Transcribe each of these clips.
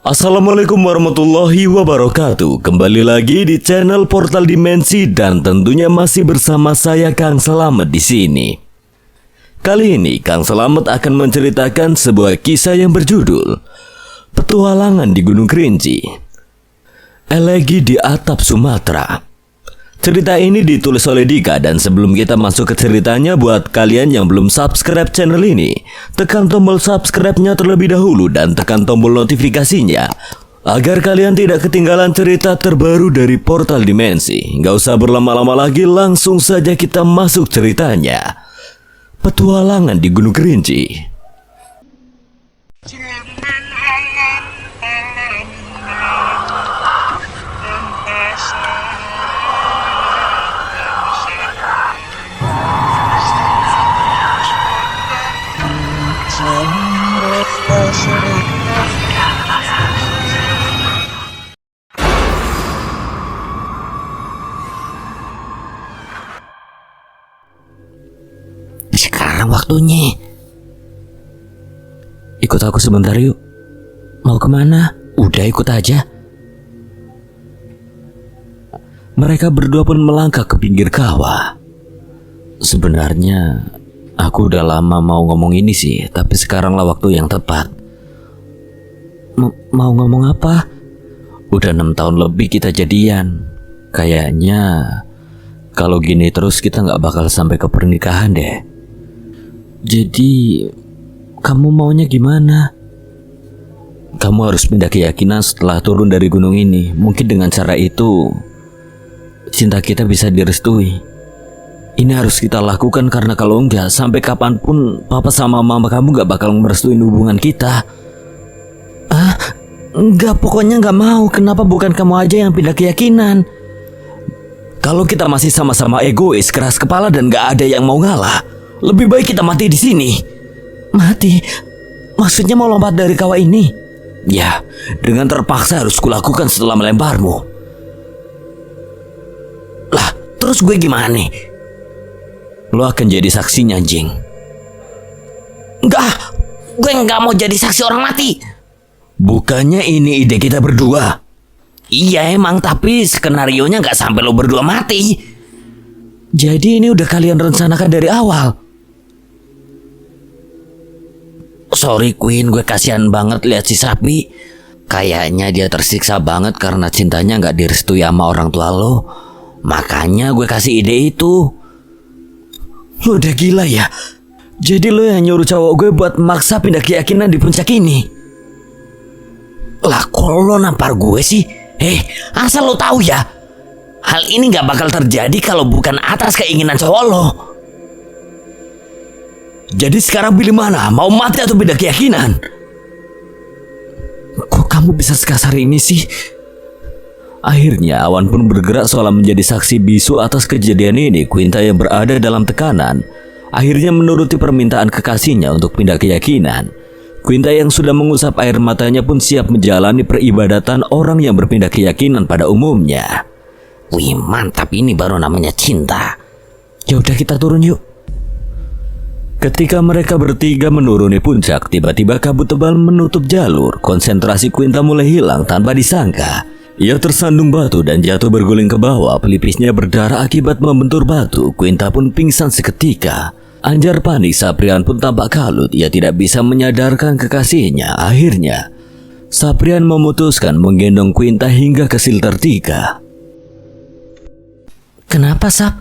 Assalamualaikum warahmatullahi wabarakatuh. Kembali lagi di channel Portal Dimensi dan tentunya masih bersama saya Kang Selamet di sini. Kali ini Kang Selamet akan menceritakan sebuah kisah yang berjudul Petualangan di Gunung Kerinci. Elegi di Atap Sumatera. Cerita ini ditulis oleh Dika, dan sebelum kita masuk ke ceritanya, buat kalian yang belum subscribe channel ini, tekan tombol subscribe-nya terlebih dahulu dan tekan tombol notifikasinya agar kalian tidak ketinggalan cerita terbaru dari Portal Dimensi. Nggak usah berlama-lama lagi, langsung saja kita masuk ceritanya. Petualangan di Gunung Kerinci. Sekarang waktunya. Ikut aku sebentar yuk. Mau kemana? Udah ikut aja. Mereka berdua pun melangkah ke pinggir kawah. Sebenarnya aku udah lama mau ngomong ini sih, tapi sekaranglah waktu yang tepat. Mau ngomong apa? Udah 6 tahun lebih kita jadian. Kayaknya kalau gini terus kita nggak bakal sampai ke pernikahan deh. Jadi kamu maunya gimana? Kamu harus pindah keyakinan setelah turun dari gunung ini. Mungkin dengan cara itu cinta kita bisa direstui. Ini harus kita lakukan, karena kalau enggak, sampai kapanpun papa sama mama kamu gak bakal merestuin hubungan kita. Enggak, pokoknya gak mau. Kenapa bukan kamu aja yang pindah keyakinan? Kalau kita masih sama-sama egois, keras kepala, dan gak ada yang mau ngalah, lebih baik kita mati di sini. Mati? Maksudnya mau lompat dari kawah ini? Ya, dengan terpaksa harus kulakukan setelah melemparmu. Lah, terus gue gimana nih? Lo akan jadi saksinya, anjing. Enggak, gue nggak mau jadi saksi orang mati. Bukannya ini ide kita berdua? Iya emang, tapi skenarionya nggak sampai lo berdua mati. Jadi ini udah kalian rencanakan dari awal. Sorry Queen, gue kasihan banget lihat si sapi. Kayaknya dia tersiksa banget karena cintanya nggak direstui sama orang tua lo. Makanya gue kasih ide itu. Lo udah gila ya? Jadi lo yang nyuruh cowok gue buat maksa pindah keyakinan di puncak ini? Lah kok lo nampar gue sih? Asal lo tahu ya, hal ini gak bakal terjadi kalau bukan atas keinginan cowok lo. Jadi sekarang pilih mana? Mau mati atau pindah keyakinan? Kok kamu bisa sekasar ini sih? Akhirnya Awan pun bergerak seolah menjadi saksi bisu atas kejadian ini. Quinta yang berada dalam tekanan akhirnya menuruti permintaan kekasihnya untuk pindah keyakinan. Quinta yang sudah mengusap air matanya pun siap menjalani peribadatan orang yang berpindah keyakinan pada umumnya. Wih, mantap, ini baru namanya cinta. Ya udah, kita turun yuk. Ketika mereka bertiga menuruni puncak, tiba-tiba kabut tebal menutup jalur. Konsentrasi Quinta mulai hilang tanpa disangka. Ia tersandung batu dan jatuh berguling ke bawah. Pelipisnya berdarah akibat membentur batu. Quinta pun pingsan seketika. Anjar panik, Saprian pun tampak kalut. Ia tidak bisa menyadarkan kekasihnya. Akhirnya Saprian memutuskan menggendong Quinta hingga ke silter 3. Kenapa, Sap?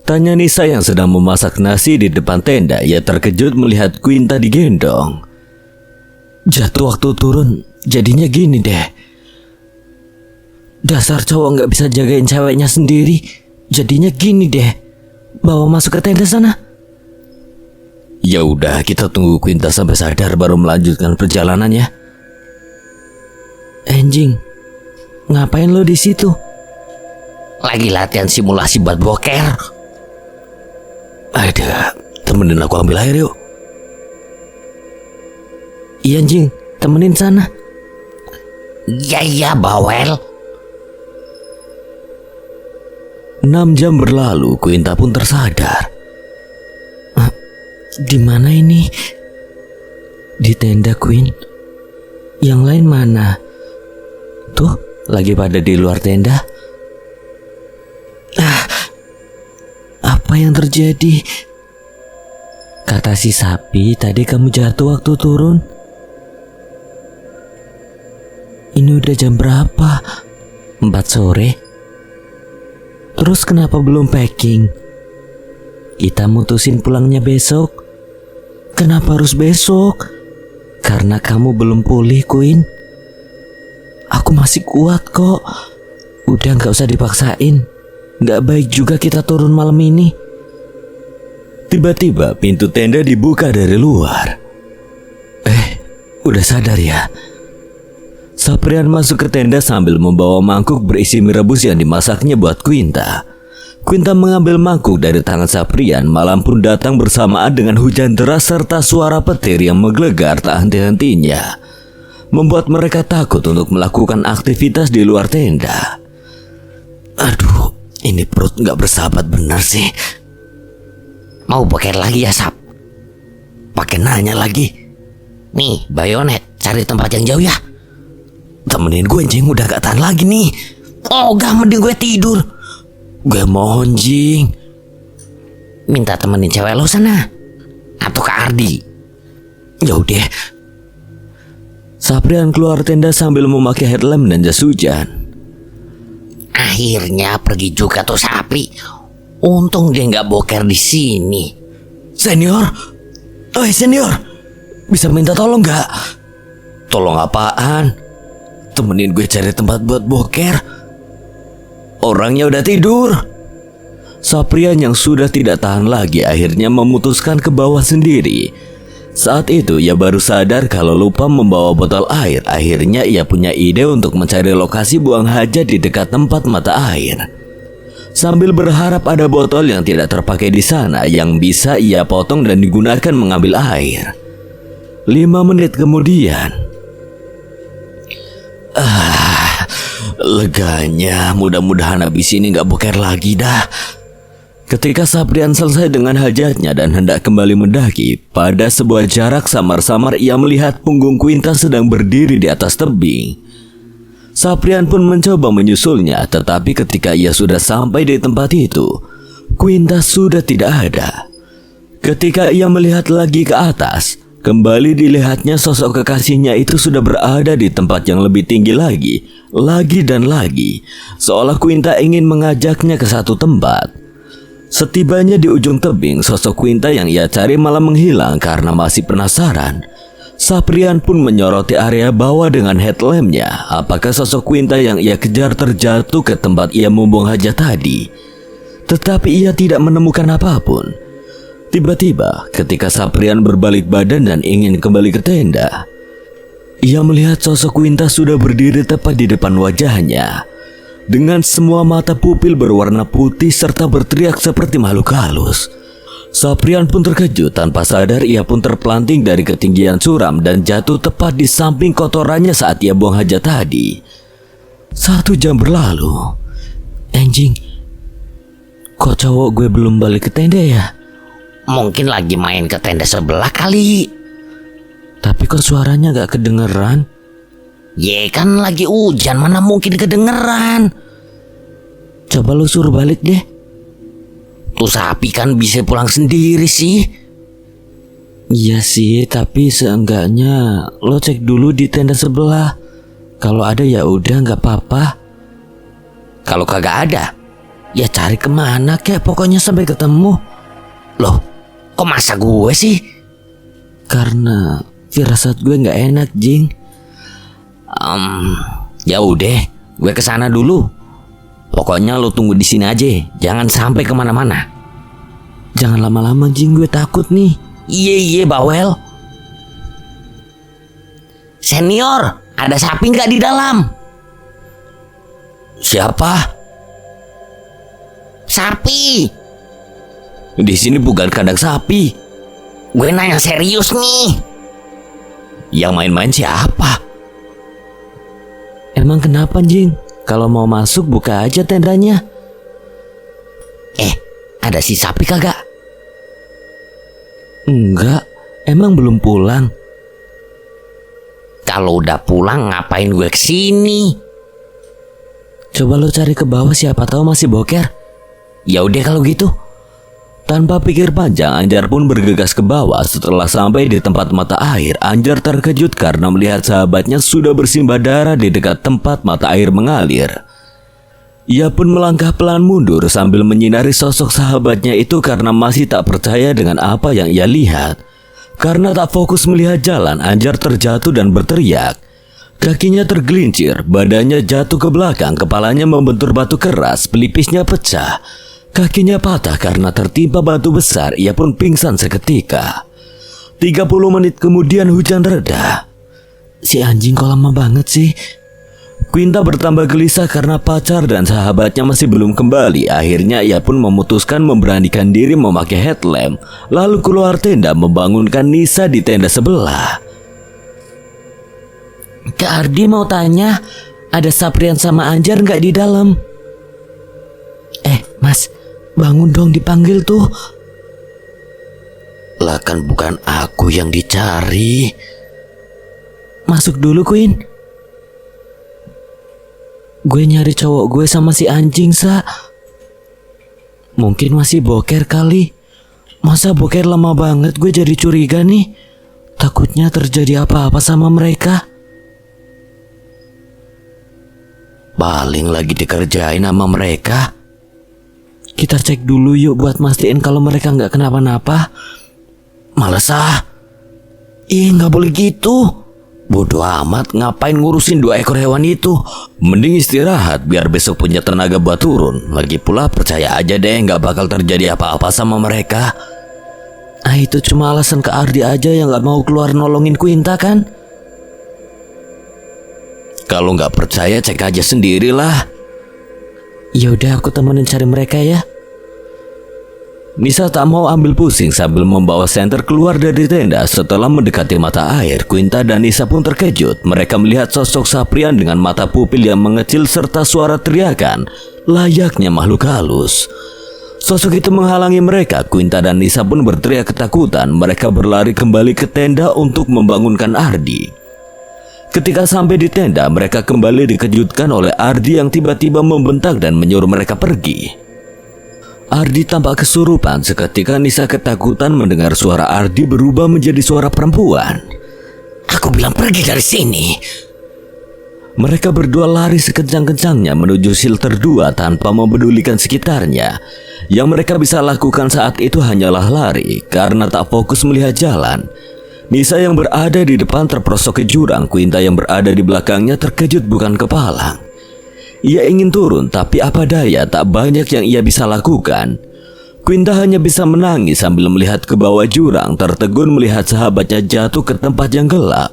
Tanya Nisa yang sedang memasak nasi di depan tenda. Ia terkejut melihat Quinta digendong. Jatuh waktu turun, jadinya gini deh. Dasar cowok gak bisa jagain ceweknya sendiri, jadinya gini deh. Bawa masuk ke tenda sana. Ya udah, kita tunggu Quinta sampai sadar baru melanjutkan perjalanannya. Anjing, ngapain lo di situ? Lagi latihan simulasi buat boker. Ada, temenin aku ambil air yuk. Iya anjing, temenin sana. Iya bawel. 6 jam berlalu, Quinta pun tersadar. Di mana ini? Di tenda Queen. Yang Mana? Tuh, lagi pada di luar tenda. Apa yang terjadi? Kata si sapi, tadi kamu jatuh waktu turun. Ini udah jam berapa? 4 sore. Terus kenapa belum packing? Kita mutusin pulangnya besok. Kenapa harus besok? Karena kamu belum pulih, Queen. Aku masih kuat kok. Udah gak usah dipaksain. Gak baik juga kita turun malam ini. Tiba-tiba pintu tenda dibuka dari luar. Udah sadar ya? Saprian masuk ke tenda sambil membawa mangkuk berisi mie rebus yang dimasaknya buat Quinta. Quinta mengambil mangkuk dari tangan Saprian. Malam pun datang bersamaan dengan hujan deras serta suara petir yang menggelegar tak henti-hentinya, membuat mereka takut untuk melakukan aktivitas di luar tenda. Aduh, ini perut gak bersahabat benar sih. Mau boker lagi ya, Sap? Pakai nanya lagi. Nih, Bayonet, cari tempat yang jauh ya. Temenin gue, Jing, udah gak tahan lagi nih. Oh, gak, mending gue tidur. Gue mohon, Jing. Minta temenin cewek lo sana. Atau ke Ardi. Yaudah. Saprian keluar tenda sambil memakai headlamp dan jas hujan. Akhirnya pergi juga tuh sapi. Untung dia nggak boker di sini. Senior, senior, bisa minta tolong nggak? Tolong apaan? Temenin gue cari tempat buat boker. Orangnya udah tidur. Saprian yang sudah tidak tahan lagi akhirnya memutuskan ke bawah sendiri. Saat itu ia baru sadar kalau lupa membawa botol air. Akhirnya ia punya ide untuk mencari lokasi buang hajat di dekat tempat mata air. Sambil berharap ada botol yang tidak terpakai di sana yang bisa ia potong dan digunakan mengambil air. 5 menit kemudian, leganya, mudah-mudahan habis ini gak boker lagi dah. Ketika Saprian selesai dengan hajatnya dan hendak kembali mendaki, pada sebuah jarak samar-samar ia melihat punggung Quinta sedang berdiri di atas tebing. Saprian pun mencoba menyusulnya, tetapi ketika ia sudah sampai di tempat itu, Quinta sudah tidak ada. Ketika ia melihat lagi ke atas, kembali dilihatnya sosok kekasihnya itu sudah berada di tempat yang lebih tinggi lagi dan lagi, seolah Quinta ingin mengajaknya ke satu tempat. Setibanya di ujung tebing, sosok Quinta yang ia cari malah menghilang. Karena masih penasaran, Saprian pun menyoroti area bawah dengan headlampnya. Apakah sosok Quinta yang ia kejar terjatuh ke tempat ia membuang hajat tadi? Tetapi ia tidak menemukan apapun. Tiba-tiba ketika Saprian berbalik badan dan ingin kembali ke tenda, ia melihat sosok Quinta sudah berdiri tepat di depan wajahnya, dengan semua mata pupil berwarna putih serta berteriak seperti makhluk halus. Saprian pun terkejut. Tanpa sadar ia pun terpelanting dari ketinggian suram dan jatuh tepat di samping kotorannya saat ia buang hajat tadi. 1 jam berlalu. Anjing, kok cowok gue belum balik ke tenda ya? Mungkin lagi main ke tenda sebelah kali. Tapi kok suaranya gak kedengeran? Ye, kan lagi hujan, mana mungkin kedengeran. Coba lu suruh balik deh. Tuh sapi kan bisa pulang sendiri sih. Iya sih, tapi seenggaknya lo cek dulu di tenda sebelah. Kalau ada ya udah, nggak apa-apa. Kalau kagak ada, ya cari kemana kek, pokoknya sampai ketemu. Loh, kok masa gue sih? Karena firasat gue nggak enak, Jing. Ya udah, gue kesana dulu. Pokoknya lo tunggu di sini aja, jangan sampai kemana-mana. Jangan lama-lama, Jing, gue takut nih. Iya, bawel. Senior, ada sapi nggak di dalam? Siapa? Sapi. Di sini bukan kandang sapi. Gue nanya serius nih. Yang main-main siapa? Emang kenapa, Jing? Kalau mau masuk buka aja tendanya. Ada si sapi kagak? Enggak, emang belum pulang. Kalau udah pulang ngapain gue kesini? Coba lo cari ke bawah, siapa tahu masih boker. Ya udah kalau gitu. Tanpa pikir panjang, Anjar pun bergegas ke bawah. Setelah sampai di tempat mata air, Anjar terkejut karena melihat sahabatnya sudah bersimbah darah di dekat tempat mata air mengalir. Ia pun melangkah pelan mundur sambil menyinari sosok sahabatnya itu karena masih tak percaya dengan apa yang ia lihat. Karena tak fokus melihat jalan, Anjar terjatuh dan berteriak. Kakinya tergelincir, badannya jatuh ke belakang, kepalanya membentur batu keras, pelipisnya pecah. Kakinya patah karena tertimpa batu besar, ia pun pingsan seketika. 30 menit kemudian hujan reda. Si anjing kok lama banget sih? Quinta bertambah gelisah karena pacar dan sahabatnya masih belum kembali. Akhirnya ia pun memutuskan memberanikan diri memakai headlamp, lalu keluar tenda membangunkan Nisa di tenda sebelah. Kak Ardi mau tanya, ada Saprian sama Anjar nggak di dalam? Mas, bangun dong, dipanggil tuh. Lah kan bukan aku yang dicari. Masuk dulu, Queen. Gue nyari cowok gue sama si anjing, Sa. Mungkin masih boker kali. Masa boker lama banget, gue jadi curiga nih. Takutnya terjadi apa-apa sama mereka. Paling lagi dikerjain sama mereka. Kita cek dulu yuk buat mastiin kalau mereka nggak kenapa-napa. Males ah. Nggak boleh gitu. Bodoh amat, ngapain ngurusin 2 ekor hewan itu? Mending istirahat biar besok punya tenaga buat turun. Lagi pula percaya aja deh nggak bakal terjadi apa-apa sama mereka. Itu cuma alasan Kak Ardi aja yang nggak mau keluar nolongin Quinta kan? Kalau nggak percaya cek aja sendirilah. Ya udah, aku temenin cari mereka ya. Nisa tak mau ambil pusing sambil membawa senter keluar dari tenda. Setelah mendekati mata air, Quinta dan Nisa pun terkejut. Mereka melihat sosok Saprian dengan mata pupil yang mengecil serta suara teriakan layaknya makhluk halus. Sosok itu menghalangi mereka. Quinta dan Nisa pun berteriak ketakutan. Mereka berlari kembali ke tenda untuk membangunkan Ardi. Ketika sampai di tenda, mereka kembali dikejutkan oleh Ardi yang tiba-tiba membentak dan menyuruh mereka pergi. Ardi tampak kesurupan. Seketika Nisa ketakutan mendengar suara Ardi berubah menjadi suara perempuan. Aku bilang pergi dari sini. Mereka berdua lari sekencang-kencangnya menuju shelter 2 tanpa mempedulikan sekitarnya. Yang mereka bisa lakukan saat itu hanyalah lari karena tak fokus melihat jalan. Nisa yang berada di depan terperosok ke jurang. Quinta yang berada di belakangnya terkejut bukan kepalang. Ia ingin turun, tapi apa daya, tak banyak yang ia bisa lakukan. Quinta hanya bisa menangis sambil melihat ke bawah jurang, tertegun melihat sahabatnya jatuh ke tempat yang gelap.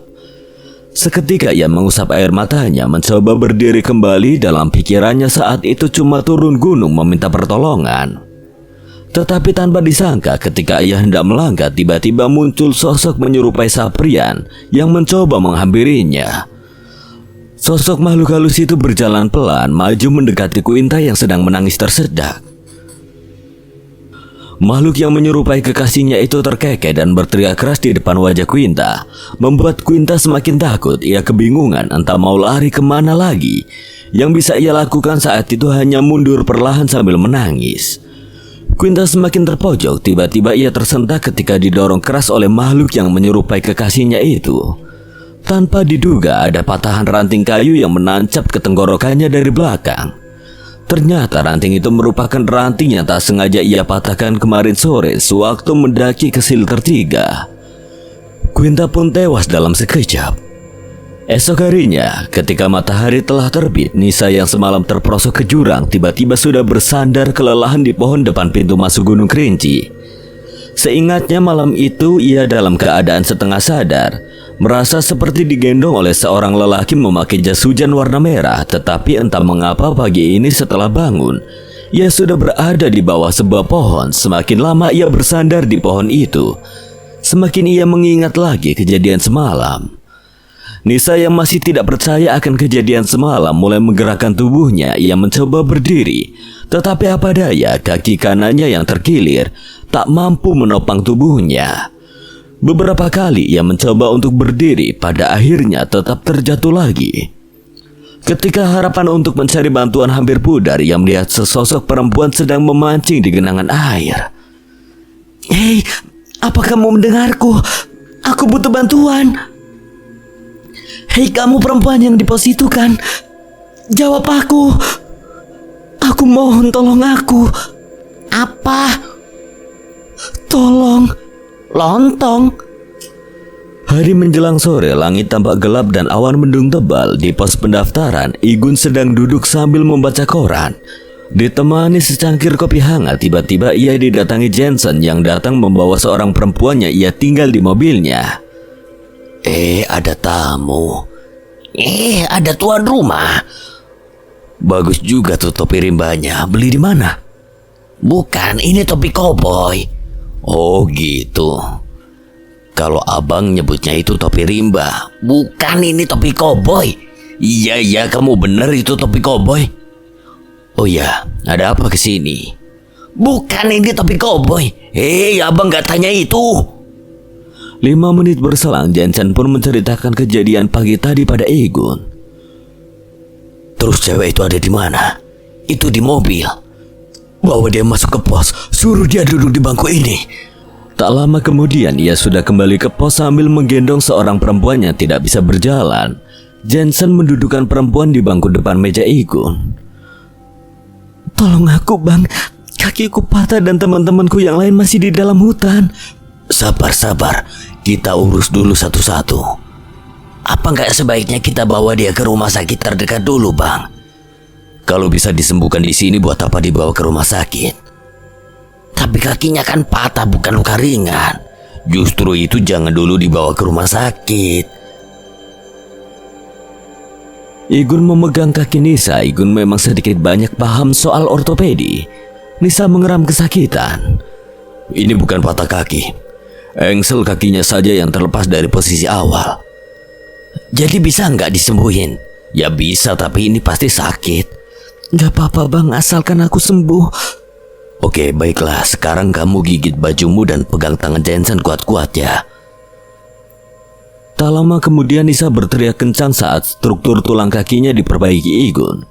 Seketika ia mengusap air matanya, mencoba berdiri kembali. Dalam pikirannya saat itu cuma turun gunung meminta pertolongan. Tetapi tanpa disangka ketika ia hendak melangkah, tiba-tiba muncul sosok menyerupai Saprian yang mencoba menghampirinya. Sosok makhluk halus itu berjalan pelan maju mendekati Quinta yang sedang menangis tersedak. Makhluk yang menyerupai kekasihnya itu terkekeh dan berteriak keras di depan wajah Quinta, membuat Quinta semakin takut. Ia kebingungan entah mau lari kemana lagi. Yang bisa ia lakukan saat itu hanya mundur perlahan sambil menangis. Quinta semakin terpojok. Tiba-tiba ia tersentak ketika didorong keras oleh makhluk yang menyerupai kekasihnya itu. Tanpa diduga ada patahan ranting kayu yang menancap ke tenggorokannya dari belakang. Ternyata ranting itu merupakan ranting yang tak sengaja ia patahkan kemarin sore sewaktu mendaki ke shelter 3. Quinta pun tewas dalam sekejap. Esok harinya, ketika matahari telah terbit, Nisa yang semalam terperosok ke jurang tiba-tiba sudah bersandar kelelahan di pohon depan pintu masuk Gunung Kerinci. Seingatnya malam itu ia dalam keadaan setengah sadar, merasa seperti digendong oleh seorang lelaki memakai jas hujan warna merah. Tetapi entah mengapa pagi ini setelah bangun, ia sudah berada di bawah sebuah pohon. Semakin lama ia bersandar di pohon itu, semakin ia mengingat lagi kejadian semalam. Nisa yang masih tidak percaya akan kejadian semalam mulai menggerakkan tubuhnya. Ia mencoba berdiri, tetapi apa daya kaki kanannya yang terkilir tak mampu menopang tubuhnya. Beberapa kali ia mencoba untuk berdiri, pada akhirnya tetap terjatuh lagi. Ketika harapan untuk mencari bantuan hampir pudar, ia melihat sesosok perempuan sedang memancing di genangan air. "Hei, apa kamu mendengarku? Aku butuh bantuan. Hei, kamu perempuan yang di pos itu kan? Jawab aku. Aku mohon, tolong aku." Apa? "Tolong." Lontong? Hari menjelang sore, langit tampak gelap dan awan mendung tebal. Di pos pendaftaran, Igun sedang duduk sambil membaca koran. Ditemani secangkir kopi hangat, tiba-tiba ia didatangi Jensen yang datang membawa seorang perempuan yang ia tinggal di mobilnya. Ada tamu. Ada tuan rumah. Bagus juga tuh topi rimbanya. Beli di mana? Bukan, ini topi koboi. Oh gitu. Kalau abang nyebutnya itu topi rimba. Bukan, ini topi koboi. Iya, kamu bener itu topi koboi. Oh ya, ada apa kesini? Bukan, ini topi koboi. Abang gak tanya itu. 5 menit berselang, Jensen pun menceritakan kejadian pagi tadi pada Igun. Terus cewek itu ada di mana? Itu di mobil. Bawa dia masuk ke pos, suruh dia duduk di bangku ini. Tak lama kemudian ia sudah kembali ke pos sambil menggendong seorang perempuan yang tidak bisa berjalan. Jensen mendudukkan perempuan di bangku depan meja Igun. "Tolong aku, Bang. Kakiku patah dan teman-temanku yang lain masih di dalam hutan." Sabar. Kita urus dulu satu-satu. Apa nggak sebaiknya kita bawa dia ke rumah sakit terdekat dulu, Bang? Kalau bisa disembuhkan di sini, buat apa dibawa ke rumah sakit? Tapi kakinya kan patah, bukan luka ringan. Justru itu jangan dulu dibawa ke rumah sakit. Igun memegang kaki Nisa. Igun memang sedikit banyak paham soal ortopedi. Nisa mengeram kesakitan. Ini bukan patah kaki. Engsel kakinya saja yang terlepas dari posisi awal. Jadi bisa nggak disembuhin? Ya bisa, tapi ini pasti sakit. Gak apa-apa, Bang, asalkan aku sembuh. Oke, baiklah. Sekarang kamu gigit bajumu dan pegang tangan Jensen kuat-kuat ya. Tak lama kemudian Nisa berteriak kencang saat struktur tulang kakinya diperbaiki Igun.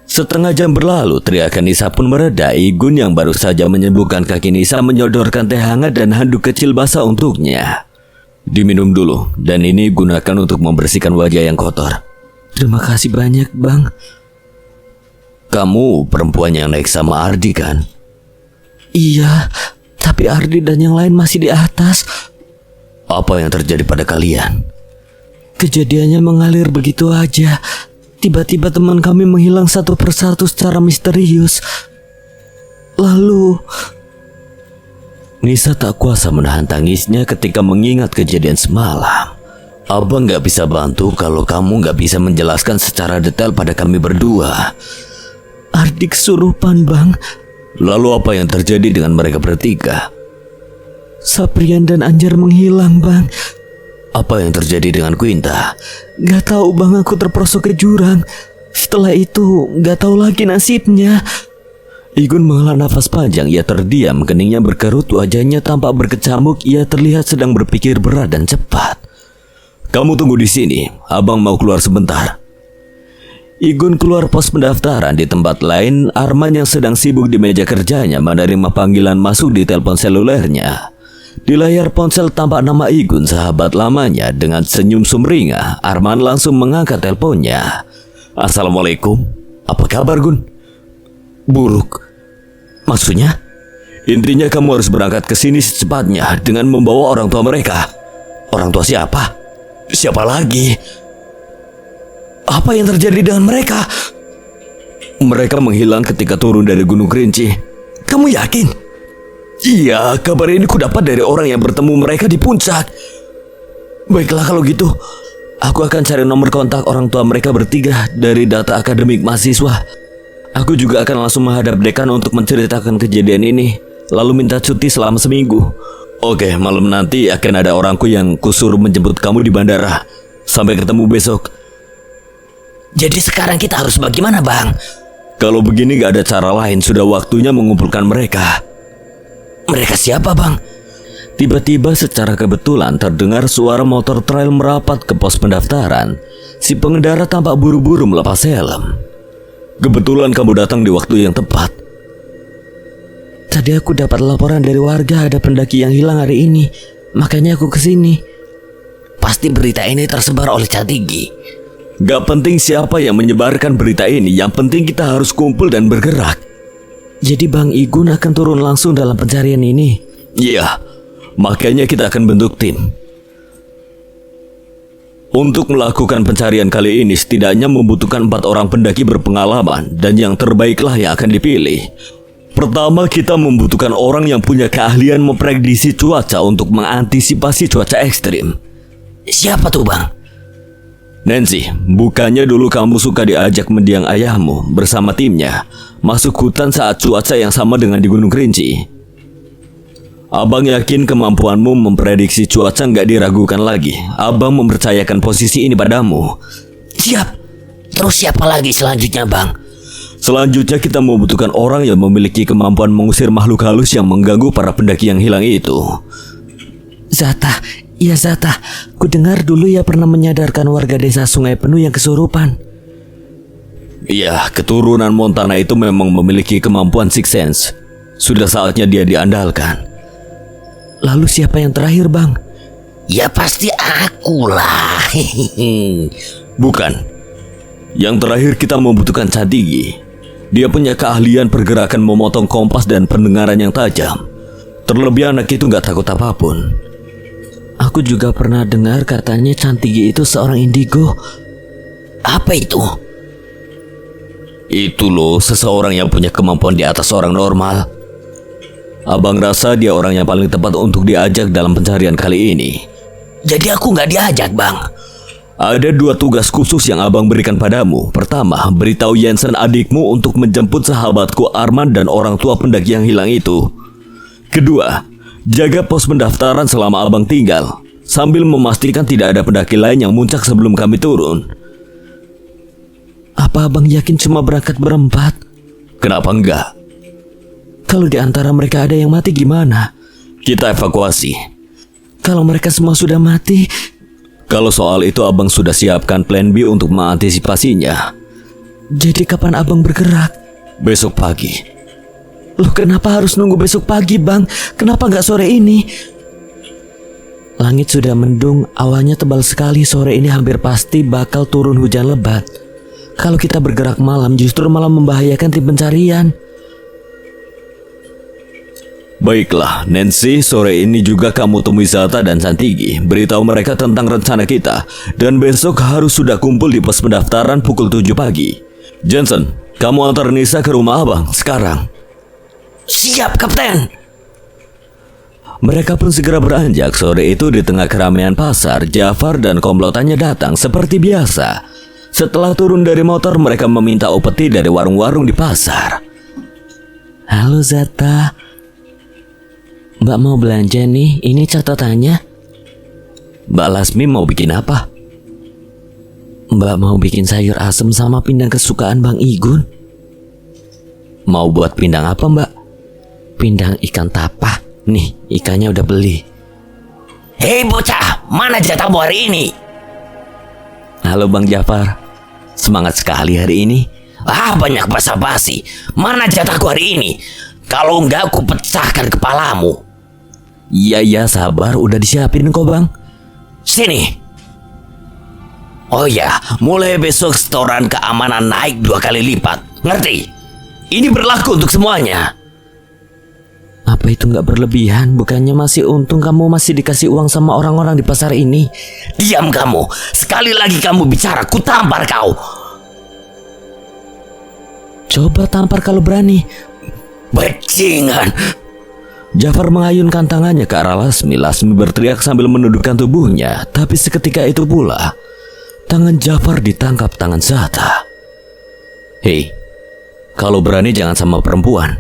Setengah jam berlalu, teriakan Nisa pun mereda. Igun yang baru saja menyembuhkan kaki Nisa menyodorkan teh hangat dan handuk kecil basah untuknya. Diminum dulu, dan ini gunakan untuk membersihkan wajah yang kotor. Terima kasih banyak, Bang. Kamu perempuan yang naik sama Ardi kan? Iya, tapi Ardi dan yang lain masih di atas. Apa yang terjadi pada kalian? Kejadiannya mengalir begitu aja. Tiba-tiba teman kami menghilang satu persatu secara misterius. Lalu Nisa tak kuasa menahan tangisnya ketika mengingat kejadian semalam. Abang gak bisa bantu kalau kamu gak bisa menjelaskan secara detail pada kami berdua. Ardi kesurupan, Bang. Lalu apa yang terjadi dengan mereka bertiga? Saprian dan Anjar menghilang, Bang. Apa yang terjadi dengan Quinta? Gak tahu, Bang, aku terperosok ke jurang. Setelah itu gak tahu lagi nasibnya. Igun menghela nafas panjang. Ia terdiam, keningnya berkerut, wajahnya tampak berkecamuk. Ia terlihat sedang berpikir berat dan cepat. Kamu tunggu di sini, abang mau keluar sebentar. Igun keluar pos pendaftaran. Di tempat lain, Arman yang sedang sibuk di meja kerjanya menerima panggilan masuk di telepon selulernya. Di layar ponsel tampak nama Igun, sahabat lamanya. Dengan senyum sumringah, Arman langsung mengangkat teleponnya. Assalamualaikum. Apa kabar, Gun? Buruk. Maksudnya? Intinya kamu harus berangkat ke sini secepatnya dengan membawa orang tua mereka. Orang tua siapa? Siapa lagi? Apa yang terjadi dengan mereka? Mereka menghilang ketika turun dari Gunung Kerinci. Kamu yakin? Iya, kabar ini kudapat dari orang yang bertemu mereka di puncak. Baiklah kalau gitu, aku akan cari nomor kontak orang tua mereka bertiga dari data akademik mahasiswa. Aku juga akan langsung menghadap dekan untuk menceritakan kejadian ini, lalu minta cuti selama seminggu. Oke, malam nanti akan ada orangku yang kusuruh menjemput kamu di bandara. Sampai ketemu besok. Jadi sekarang kita harus bagaimana, Bang? Kalau begini gak ada cara lain, sudah waktunya mengumpulkan mereka. Mereka siapa, Bang? Tiba-tiba secara kebetulan terdengar suara motor trail merapat ke pos pendaftaran. Si pengendara tampak buru-buru melepas helm. Kebetulan kamu datang di waktu yang tepat. Tadi aku dapat laporan dari warga ada pendaki yang hilang hari ini. Makanya aku kesini. Pasti berita ini tersebar oleh Catigi. Gak penting siapa yang menyebarkan berita ini. Yang penting kita harus kumpul dan bergerak. Jadi Bang Igun akan turun langsung dalam pencarian ini? Iya, makanya kita akan bentuk tim. Untuk melakukan pencarian kali ini setidaknya membutuhkan 4 orang pendaki berpengalaman dan yang terbaiklah yang akan dipilih. Pertama, kita membutuhkan orang yang punya keahlian memprediksi cuaca untuk mengantisipasi cuaca ekstrim. Siapa tuh Bang? Nancy, bukannya dulu kamu suka diajak mendiang ayahmu bersama timnya masuk hutan saat cuaca yang sama dengan di Gunung Kerinci? Abang yakin kemampuanmu memprediksi cuaca nggak diragukan lagi. Abang mempercayakan posisi ini padamu. Siap. Terus siapa lagi selanjutnya Bang? Selanjutnya kita membutuhkan orang yang memiliki kemampuan mengusir makhluk halus yang mengganggu para pendaki yang hilang itu. Zata. Iya Zata. Ku dengar dulu ia pernah menyadarkan warga desa Sungai Penuh yang kesurupan. Iya, keturunan Montana itu memang memiliki kemampuan sixth sense. Sudah saatnya dia diandalkan. Lalu siapa yang terakhir Bang? Ya pasti akulah. Bukan. Yang terakhir kita membutuhkan Catigi. Dia punya keahlian pergerakan memotong kompas dan pendengaran yang tajam. Terlebih anak itu gak takut apapun. Aku juga pernah dengar katanya Catigi itu seorang indigo. Apa itu? Itu loh, seseorang yang punya kemampuan di atas orang normal. Abang rasa dia orang yang paling tepat untuk diajak dalam pencarian kali ini. Jadi aku nggak diajak Bang? Ada 2 tugas khusus yang abang berikan padamu. Pertama, beritahu Jensen adikmu untuk menjemput sahabatku Arman dan orang tua pendaki yang hilang itu. Kedua, jaga pos pendaftaran selama abang tinggal, sambil memastikan tidak ada pendaki lain yang muncak sebelum kami turun. Apa abang yakin cuma berangkat berempat? Kenapa enggak? Kalau di antara mereka ada yang mati gimana? Kita evakuasi. Kalau mereka semua sudah mati? Kalau soal itu abang sudah siapkan plan B untuk mengantisipasinya. Jadi kapan abang bergerak? Besok pagi. Loh kenapa harus nunggu besok pagi Bang? Kenapa nggak sore ini? Langit sudah mendung, awannya tebal sekali. Sore ini hampir pasti bakal turun hujan lebat. Kalau kita bergerak malam justru malah membahayakan tim pencarian. Baiklah, Nancy, sore ini juga kamu temui Zata dan Santigi. Beritahu mereka tentang rencana kita. Dan besok harus sudah kumpul di pos pendaftaran pukul 7 pagi. Jensen, kamu antar Nisa ke rumah abang sekarang. Siap, Kapten. Mereka pun segera beranjak. Sore itu di tengah keramaian pasar, Jafar dan komplotannya datang seperti biasa. Setelah turun dari motor, mereka meminta upeti dari warung-warung di pasar. Halo Zata. Mbak mau belanja nih, ini catatannya. Mbak Lasmi mau bikin apa? Mbak mau bikin sayur asem sama pindang kesukaan Bang Igun. Mau buat pindang apa Mbak? Pindang ikan tapa. Nih, ikannya udah beli. Hei bocah, mana jatahmu hari ini? Halo Bang Jafar. Semangat sekali hari ini. Banyak basa-basi. Mana jatahku hari ini? Kalau enggak aku pecahkan kepalamu. Iya, sabar, udah disiapin kok Bang. Sini. Oh ya, mulai besok setoran keamanan naik 2 kali lipat. Ngerti? Ini berlaku untuk semuanya. Apa itu nggak berlebihan? Bukannya masih untung kamu masih dikasih uang sama orang-orang di pasar ini? Diam kamu. Sekali lagi kamu bicara, ku tampar kau. Coba tampar kalau berani. Bajingan. Jafar mengayunkan tangannya ke arah Lasmi. Lasmi berteriak sambil menundukkan tubuhnya. Tapi seketika itu pula, tangan Jafar ditangkap tangan Zata. Hei, kalau berani jangan sama perempuan.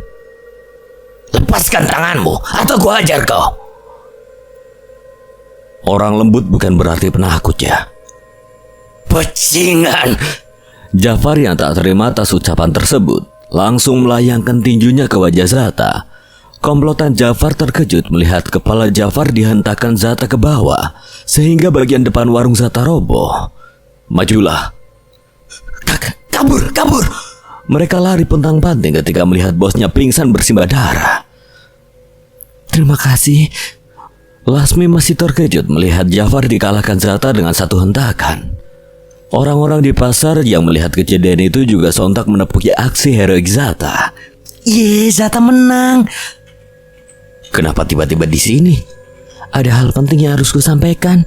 Lepaskan tanganmu atau gua ajar kau. Orang lembut bukan berarti penakut ya. Bajingan. Jafar yang tak terima atas ucapan tersebut langsung melayangkan tinjunya ke wajah Zata. Komplotan Jafar terkejut melihat kepala Jafar dihentakkan Zata ke bawah, sehingga bagian depan warung Zata roboh. Majulah. Kabur. Mereka lari pontang-panting ketika melihat bosnya pingsan bersimbah darah. Terima kasih. Lasmi masih terkejut melihat Jafar dikalahkan Zata dengan satu hentakan. Orang-orang di pasar yang melihat kejadian itu juga sontak menepuki aksi heroik Zata. Zata menang. Kenapa tiba-tiba di sini? Ada hal penting yang harus kusampaikan.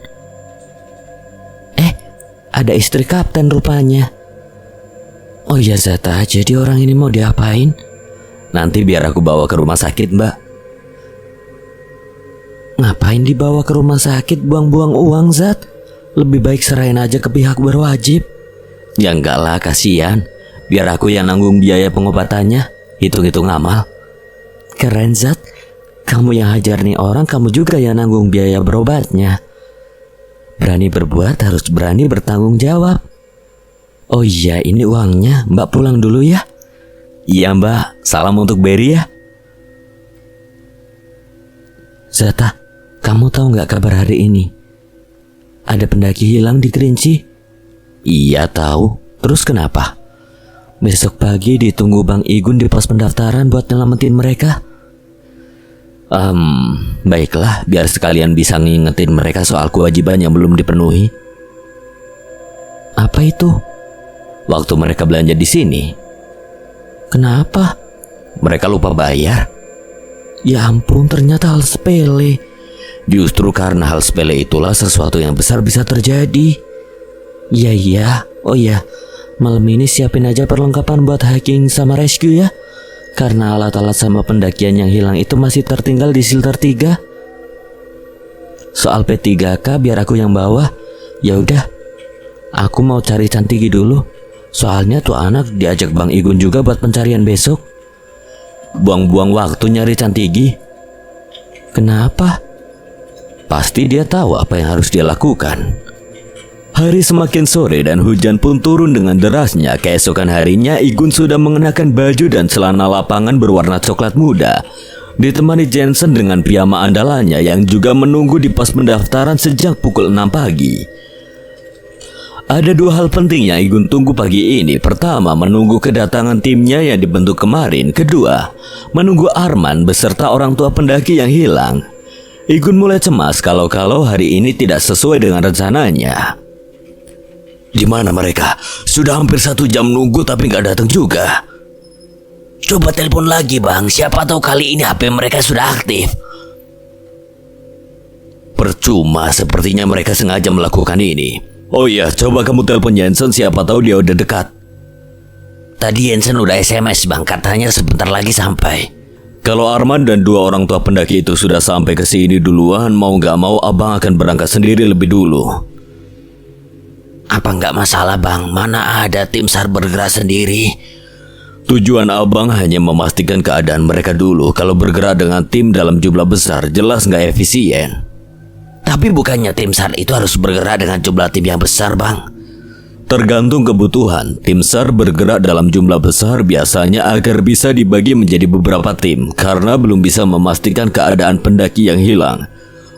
Ada istri kapten rupanya. Oh iya Zata, jadi orang ini mau diapain? Nanti biar aku bawa ke rumah sakit, Mbak. Ngapain dibawa ke rumah sakit, buang-buang uang, Zat? Lebih baik serahin aja ke pihak berwajib. Ya enggak lah, kasihan. Biar aku yang nanggung biaya pengobatannya. Hitung-hitung amal. Keren, Zat. Kamu yang hajar nih orang, kamu juga yang nanggung biaya berobatnya. Berani berbuat harus berani bertanggung jawab. Oh iya, ini uangnya. Mbak pulang dulu ya. Iya Mbak, salam untuk Berry ya. Zata, kamu tahu nggak kabar hari ini? Ada pendaki hilang di Kerinci. Iya tahu. Terus kenapa? Besok pagi ditunggu Bang Igun di pos pendaftaran buat nyelamatin mereka. Baiklah, biar sekalian bisa ngingetin mereka soal kewajiban yang belum dipenuhi. Apa itu? Waktu mereka belanja di sini. Kenapa? Mereka lupa bayar. Ya ampun, ternyata hal sepele. Justru karena hal sepele itulah sesuatu yang besar bisa terjadi. Iya. Oh iya, malam ini siapin aja perlengkapan buat hiking sama rescue ya. Karena alat-alat sama pendakian yang hilang itu masih tertinggal di shelter 3. Soal P3K biar aku yang bawa. Ya udah, aku mau cari Cantigi dulu. Soalnya tuh anak diajak Bang Igun juga buat pencarian besok. Buang-buang waktu nyari Cantigi. Kenapa? Pasti dia tahu apa yang harus dia lakukan. Hari semakin sore dan hujan pun turun dengan derasnya. Keesokan harinya Igun sudah mengenakan baju dan celana lapangan berwarna coklat muda, ditemani Jensen dengan piyama andalannya yang juga menunggu di pos pendaftaran sejak pukul 6 pagi. Ada dua hal penting yang Igun tunggu pagi ini. Pertama, menunggu kedatangan timnya yang dibentuk kemarin. Kedua, menunggu Arman beserta orang tua pendaki yang hilang. Igun mulai cemas kalau hari ini tidak sesuai dengan rencananya. Di mana mereka? Sudah hampir 1 jam nunggu tapi nggak datang juga. Coba telepon lagi Bang, siapa tahu kali ini HP mereka sudah aktif. Percuma, sepertinya mereka sengaja melakukan ini. Oh iya, coba kamu telepon Jensen, siapa tahu dia udah dekat. Tadi Jensen udah SMS Bang, katanya sebentar lagi sampai. Kalau Arman dan 2 orang tua pendaki itu sudah sampai ke sini duluan, mau nggak mau abang akan berangkat sendiri lebih dulu. Apa nggak masalah Bang, mana ada tim SAR bergerak sendiri. Tujuan abang hanya memastikan keadaan mereka dulu. Kalau bergerak dengan tim dalam jumlah besar, jelas nggak efisien. Tapi bukannya tim SAR itu harus bergerak dengan jumlah tim yang besar Bang? Tergantung kebutuhan. Tim SAR bergerak dalam jumlah besar biasanya agar bisa dibagi menjadi beberapa tim, karena belum bisa memastikan keadaan pendaki yang hilang.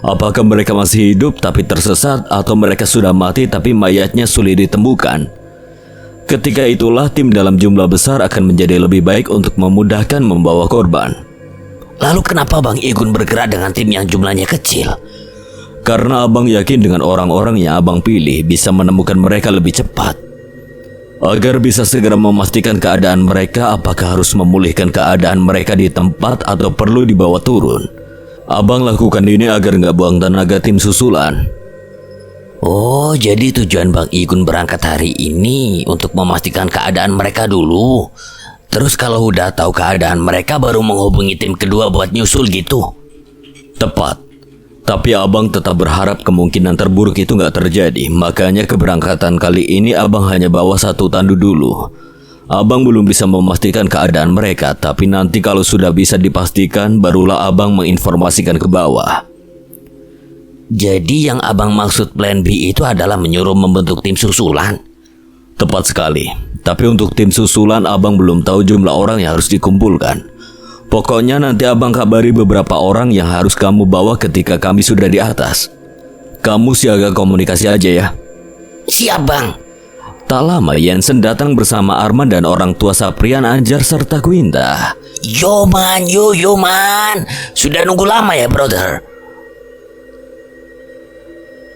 Apakah mereka masih hidup tapi tersesat, atau mereka sudah mati tapi mayatnya sulit ditemukan. Ketika itulah tim dalam jumlah besar akan menjadi lebih baik untuk memudahkan membawa korban. Lalu kenapa Bang Igun bergerak dengan tim yang jumlahnya kecil? Karena abang yakin dengan orang-orang yang abang pilih bisa menemukan mereka lebih cepat. Agar bisa segera memastikan keadaan mereka, apakah harus memulihkan keadaan mereka di tempat atau perlu dibawa turun. Abang lakukan ini agar nggak buang tenaga tim susulan. Oh, jadi tujuan Bang Igun berangkat hari ini untuk memastikan keadaan mereka dulu. Terus kalau udah tahu keadaan mereka baru menghubungi tim kedua buat nyusul gitu? Tepat. Tapi abang tetap berharap kemungkinan terburuk itu nggak terjadi. Makanya keberangkatan kali ini abang hanya bawa 1 tandu dulu. Abang belum bisa memastikan keadaan mereka, tapi nanti kalau sudah bisa dipastikan, barulah abang menginformasikan ke bawah. Jadi yang abang maksud plan B itu adalah menyuruh membentuk tim susulan? Tepat sekali. Tapi untuk tim susulan abang belum tahu jumlah orang yang harus dikumpulkan. Pokoknya nanti abang kabari beberapa orang yang harus kamu bawa ketika kami sudah di atas. Kamu siaga komunikasi aja ya. Siap bang. Tak lama Jensen datang bersama Arman dan orang tua Saprian, Anjar serta Quinta. Yo man, yo man. Sudah nunggu lama ya brother.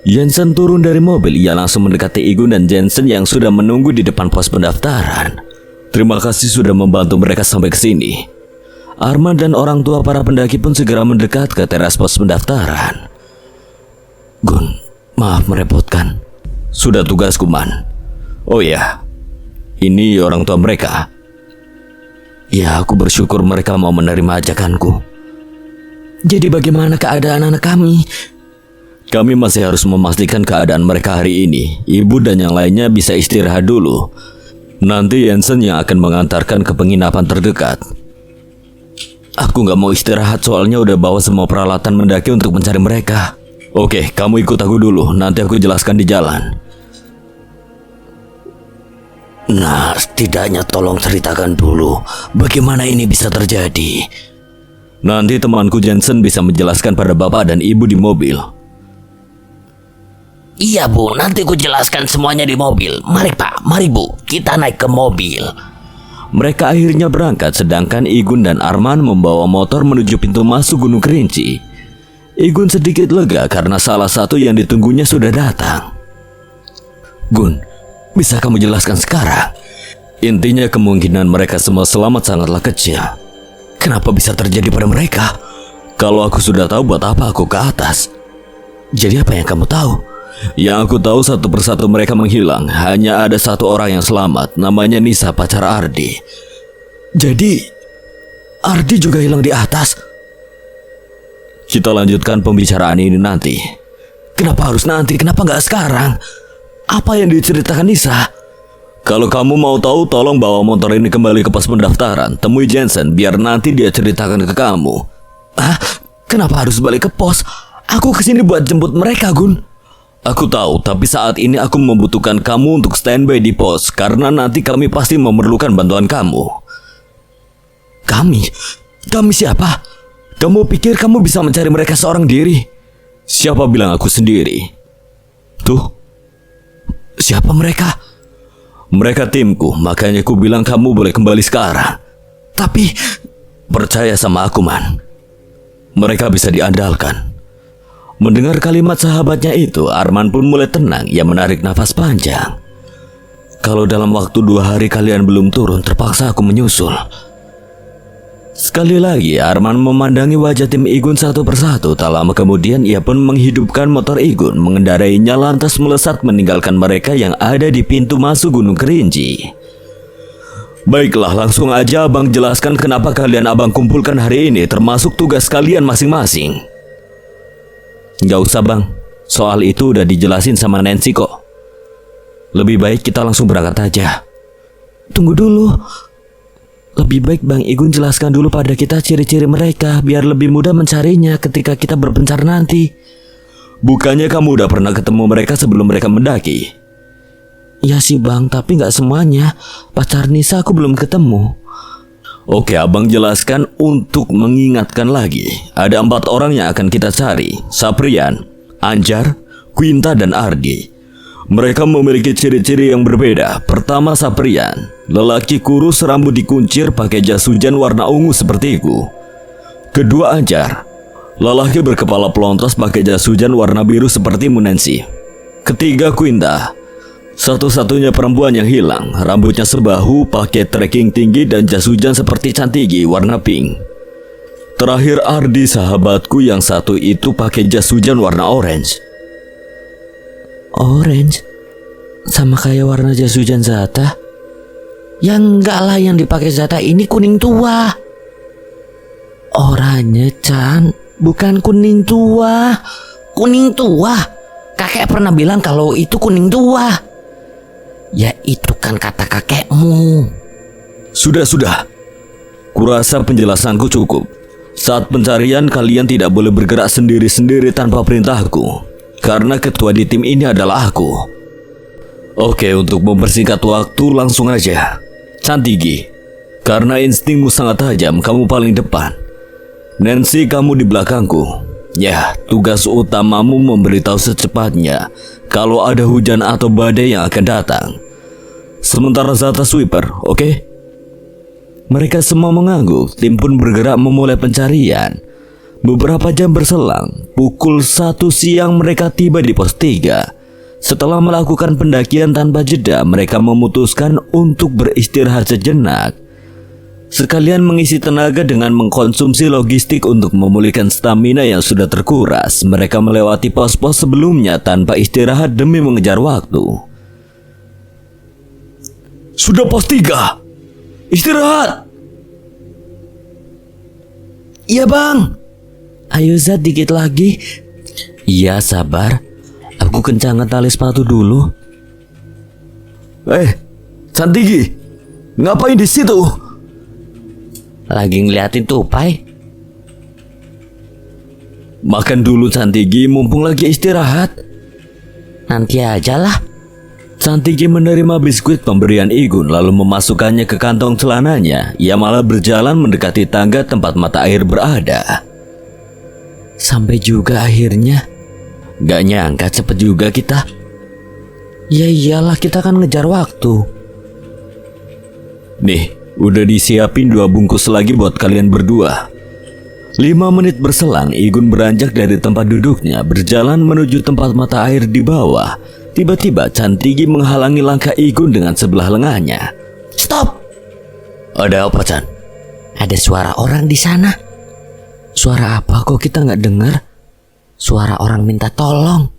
Jensen turun dari mobil. Ia langsung mendekati Igun dan Jensen yang sudah menunggu di depan pos pendaftaran. Terima kasih sudah membantu mereka sampai ke sini. Arman dan orang tua para pendaki pun segera mendekat ke teras pos pendaftaran. Gun, maaf merepotkan. Sudah tugasku man. Oh ya, ini orang tua mereka. Ya, aku bersyukur mereka mau menerima ajakanku. Jadi bagaimana keadaan anak kami? Kami masih harus memastikan keadaan mereka hari ini. Ibu dan yang lainnya bisa istirahat dulu. Nanti Jensen yang akan mengantarkan ke penginapan terdekat. Aku gak mau istirahat soalnya udah bawa semua peralatan mendaki untuk mencari mereka. Oke, kamu ikut aku dulu. Nanti aku jelaskan di jalan. Nah, setidaknya tolong ceritakan dulu bagaimana ini bisa terjadi. Nanti temanku Jensen bisa menjelaskan pada bapak dan ibu di mobil. Iya bu, nanti ku jelaskan semuanya di mobil. Mari pak, mari bu, kita naik ke mobil. Mereka akhirnya berangkat sedangkan Igun dan Arman membawa motor menuju pintu masuk Gunung Kerinci. Igun sedikit lega karena salah satu yang ditunggunya sudah datang. Gun, bisa kamu jelaskan sekarang? Intinya kemungkinan mereka semua selamat sangatlah kecil. Kenapa bisa terjadi pada mereka? Kalau aku sudah tahu buat apa aku ke atas? Jadi apa yang kamu tahu? Yang aku tahu satu persatu mereka menghilang. Hanya ada satu orang yang selamat, namanya Nisa, pacar Ardi. Jadi Ardi juga hilang di atas? Kita lanjutkan pembicaraan ini nanti. Kenapa harus nanti? Kenapa nggak sekarang? Apa yang diceritakan Nisa? Kalau kamu mau tahu, tolong bawa motor ini kembali ke pos pendaftaran. Temui Jensen, biar nanti dia ceritakan ke kamu. Hah? Kenapa harus balik ke pos? Aku kesini buat jemput mereka, Gun. Aku tahu, tapi saat ini aku membutuhkan kamu untuk standby di pos. Karena nanti kami pasti memerlukan bantuan kamu. Kami? Kami siapa? Kamu pikir kamu bisa mencari mereka seorang diri? Siapa bilang aku sendiri? Tuh, siapa mereka? Mereka timku, makanya ku bilang kamu boleh kembali sekarang. Tapi, percaya sama aku, Man. Mereka bisa diandalkan. Mendengar kalimat sahabatnya itu, Arman pun mulai tenang. Ia menarik nafas panjang. Kalau dalam waktu 2 hari kalian belum turun, terpaksa aku menyusul. Sekali lagi, Arman memandangi wajah tim Igun satu persatu. Tak lama kemudian, ia pun menghidupkan motor Igun, mengendarainya lantas melesat meninggalkan mereka yang ada di pintu masuk Gunung Kerinci. Baiklah, langsung aja abang jelaskan kenapa kalian abang kumpulkan hari ini, termasuk tugas kalian masing-masing. Gak usah bang, soal itu udah dijelasin sama Nancy kok. Lebih baik kita langsung berangkat aja. Tunggu dulu. Lebih baik Bang Igun jelaskan dulu pada kita ciri-ciri mereka, biar lebih mudah mencarinya ketika kita berpencar nanti. Bukannya kamu udah pernah ketemu mereka sebelum mereka mendaki? Ya sih bang, tapi gak semuanya. Pacar Nisa aku belum ketemu. Oke, abang jelaskan untuk mengingatkan lagi. Ada 4 orang yang akan kita cari. Saprian, Anjar, Quinta, dan Ardi. Mereka memiliki ciri-ciri yang berbeda. Pertama Saprian, lelaki kurus, rambut dikuncir, pakai jas hujan warna ungu sepertiku. Kedua Anjar, lelaki berkepala pelontos, pakai jas hujan warna biru seperti Nancy. Ketiga Quinta, satu-satunya perempuan yang hilang, rambutnya sebahu, pakai trekking tinggi dan jas hujan seperti Cantigi warna pink. Terakhir Ardi, sahabatku yang satu itu pakai jas hujan warna orange. Orange? Sama kayak warna jas hujan Zata? Ya enggak lah, yang dipakai Zata ini kuning tua. Oranye Chan, bukan kuning tua. Kuning tua? Kakek pernah bilang kalau itu kuning tua. Ya itu kan kata kakekmu. Sudah. Kurasa penjelasanku cukup. Saat pencarian kalian tidak boleh bergerak sendiri-sendiri tanpa perintahku. Karena ketua di tim ini adalah aku. Oke, untuk mempersingkat waktu langsung aja. Cantigi, Karena instingmu sangat tajam, kamu paling depan. Nancy, kamu di belakangku. Ya, tugas utamamu memberitahu secepatnya kalau ada hujan atau badai yang akan datang. Sementara Zata sweeper, oke? Mereka semua mengangguk, tim pun bergerak memulai pencarian. Beberapa jam berselang, pukul 1 siang mereka tiba di pos 3. Setelah melakukan pendakian tanpa jeda, mereka memutuskan untuk beristirahat sejenak. Sekalian mengisi tenaga dengan mengkonsumsi logistik untuk memulihkan stamina yang sudah terkuras. Mereka melewati pos-pos sebelumnya tanpa istirahat demi mengejar waktu. Sudah pos 3. Istirahat. Iya bang. Ayo Zat, dikit lagi. Iya, sabar. Aku kencangkan tali sepatu dulu. Santigi, ngapain di situ? Lagi ngeliatin tupai. Makan dulu Santigi, mumpung lagi istirahat. Nanti aja lah. Santigi menerima biskuit pemberian Igun lalu memasukkannya ke kantong celananya. Ia malah berjalan mendekati tangga tempat mata air berada. Sampai juga akhirnya. Gak nyangka cepet juga kita. Ya iyalah, kita kan ngejar waktu. Nih, udah disiapin 2 bungkus lagi buat kalian berdua. 5 menit berselang, Igun beranjak dari tempat duduknya, berjalan menuju tempat mata air di bawah. Tiba-tiba Santigi menghalangi langkah Igun dengan sebelah lengannya. Stop! Ada apa, Chan? Ada suara orang di sana. Suara apa kok kita nggak dengar? Suara orang minta tolong.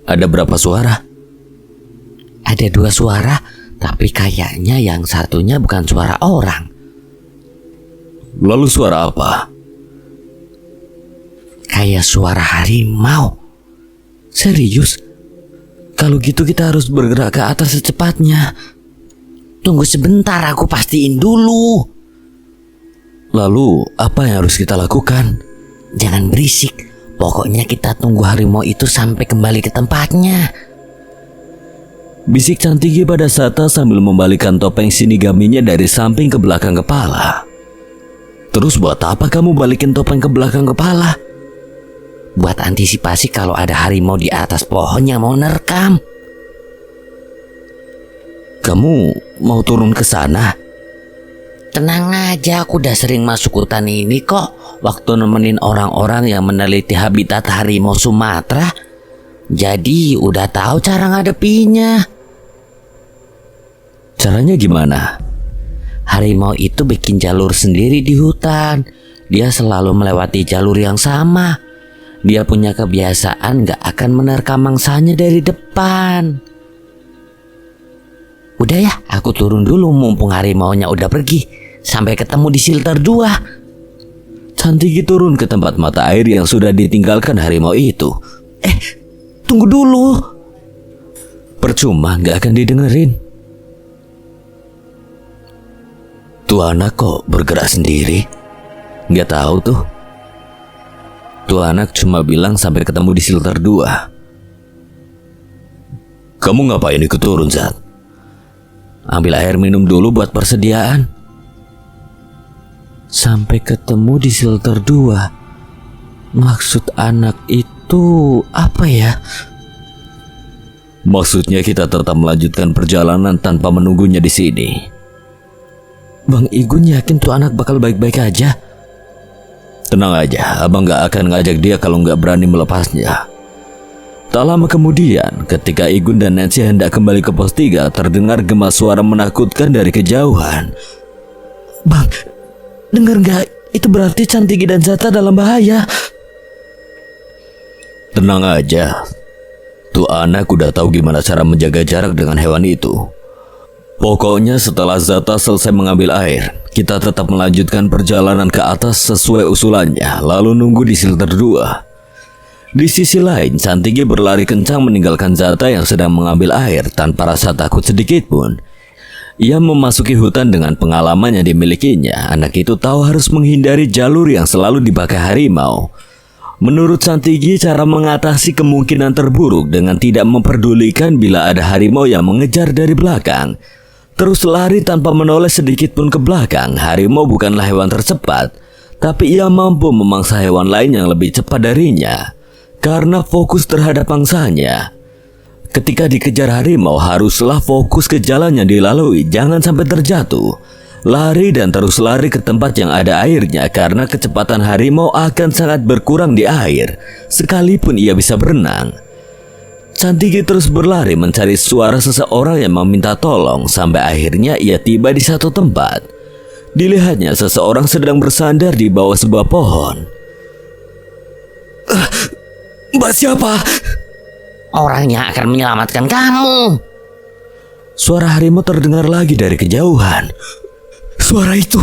Ada berapa suara? Ada 2 suara, tapi kayaknya yang satunya bukan suara orang. Lalu suara apa? Kayak suara harimau. Serius? Kalau gitu kita harus bergerak ke atas secepatnya. Tunggu sebentar, aku pastiin dulu. Lalu apa yang harus kita lakukan? Jangan berisik. Pokoknya kita tunggu harimau itu sampai kembali ke tempatnya. Bisik Santigi pada Zata sambil membalikan topeng Shinigaminya dari samping ke belakang kepala. Terus buat apa kamu balikin topeng ke belakang kepala? Buat antisipasi kalau ada harimau di atas pohon yang mau nerkam. Kamu mau turun ke sana? Tenang aja, aku udah sering masuk hutan ini kok. Waktu nemenin orang-orang yang meneliti habitat harimau Sumatera. Jadi udah tahu cara ngadepinnya. Caranya gimana? Harimau itu bikin jalur sendiri di hutan. Dia selalu melewati jalur yang sama. Dia punya kebiasaan gak akan menerkam mangsanya dari depan. Udah ya, aku turun dulu mumpung harimaunya udah pergi. Sampai ketemu di shelter 2. Santigi turun ke tempat mata air yang sudah ditinggalkan harimau itu. Tunggu dulu. Percuma, gak akan didengerin. Tuh anak kok bergerak sendiri? Gak tahu tuh. Tuh anak cuma bilang sampai ketemu di shelter 2. Kamu ngapain ikut turun, Zat? Ambil air minum dulu buat persediaan. Sampai ketemu di shelter 2. Maksud anak itu apa ya? Maksudnya kita tetap melanjutkan perjalanan tanpa menunggunya di sini. Bang Igun yakin tuh anak bakal baik-baik aja? Tenang aja, abang gak akan ngajak dia kalau gak berani melepasnya. Tak lama kemudian, ketika Igun dan Nancy hendak kembali ke pos 3, terdengar gema suara menakutkan dari kejauhan. Bang, dengar gak? Itu berarti Santigi dan Zata dalam bahaya. Tenang aja. Tuh anak udah tahu gimana cara menjaga jarak dengan hewan itu. Pokoknya setelah Zata selesai mengambil air, kita tetap melanjutkan perjalanan ke atas sesuai usulannya, lalu nunggu di shelter 2. Di sisi lain, Santigi berlari kencang meninggalkan Zata yang sedang mengambil air tanpa rasa takut sedikit pun. Ia memasuki hutan dengan pengalaman yang dimilikinya. Anak itu tahu harus menghindari jalur yang selalu dipakai harimau. Menurut Santigi, cara mengatasi kemungkinan terburuk dengan tidak memperdulikan bila ada harimau yang mengejar dari belakang. terus lari tanpa menoleh sedikit pun ke belakang. Harimau bukanlah hewan tercepat, tapi ia mampu memangsa hewan lain yang lebih cepat darinya karena fokus terhadap mangsanya. Ketika dikejar harimau, haruslah fokus ke jalan yang dilalui, jangan sampai terjatuh. Lari dan terus lari ke tempat yang ada airnya karena kecepatan harimau akan sangat berkurang di air, sekalipun ia bisa berenang. Santigi terus berlari mencari suara seseorang yang meminta tolong sampai akhirnya ia tiba di satu tempat. Dilihatnya seseorang sedang bersandar di bawah sebuah pohon. Mbak siapa? Orang yang akan menyelamatkan kamu. Suara harimau terdengar lagi dari kejauhan. Suara itu.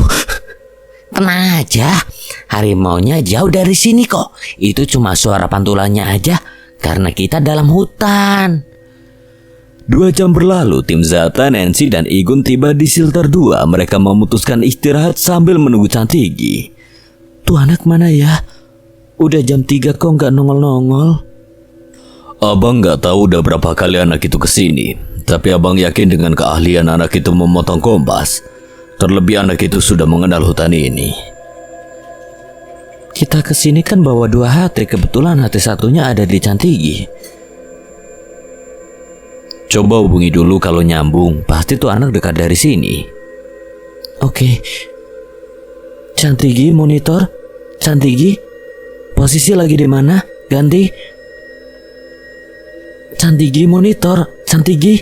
Tenang aja, harimaunya jauh dari sini kok. Itu cuma suara pantulannya aja, karena kita dalam hutan. 2 jam berlalu, tim Zata, Nancy, dan Igun tiba di shelter 2. Mereka memutuskan istirahat sambil menunggu Santigi. Tuh anak mana ya? Udah jam 3 kok nggak nongol-nongol? Abang nggak tahu udah berapa kali anak itu kesini, tapi abang yakin dengan keahlian anak itu memotong kompas. Terlebih anak itu sudah mengenal hutan ini. Kita kesini kan bawa 2 hati, kebetulan hati satunya ada di Santigi. Coba hubungi dulu kalau nyambung, pasti tuh anak dekat dari sini. Oke. Santigi, monitor. Santigi, posisi lagi di mana? Ganti. Santigi, monitor. Santigi,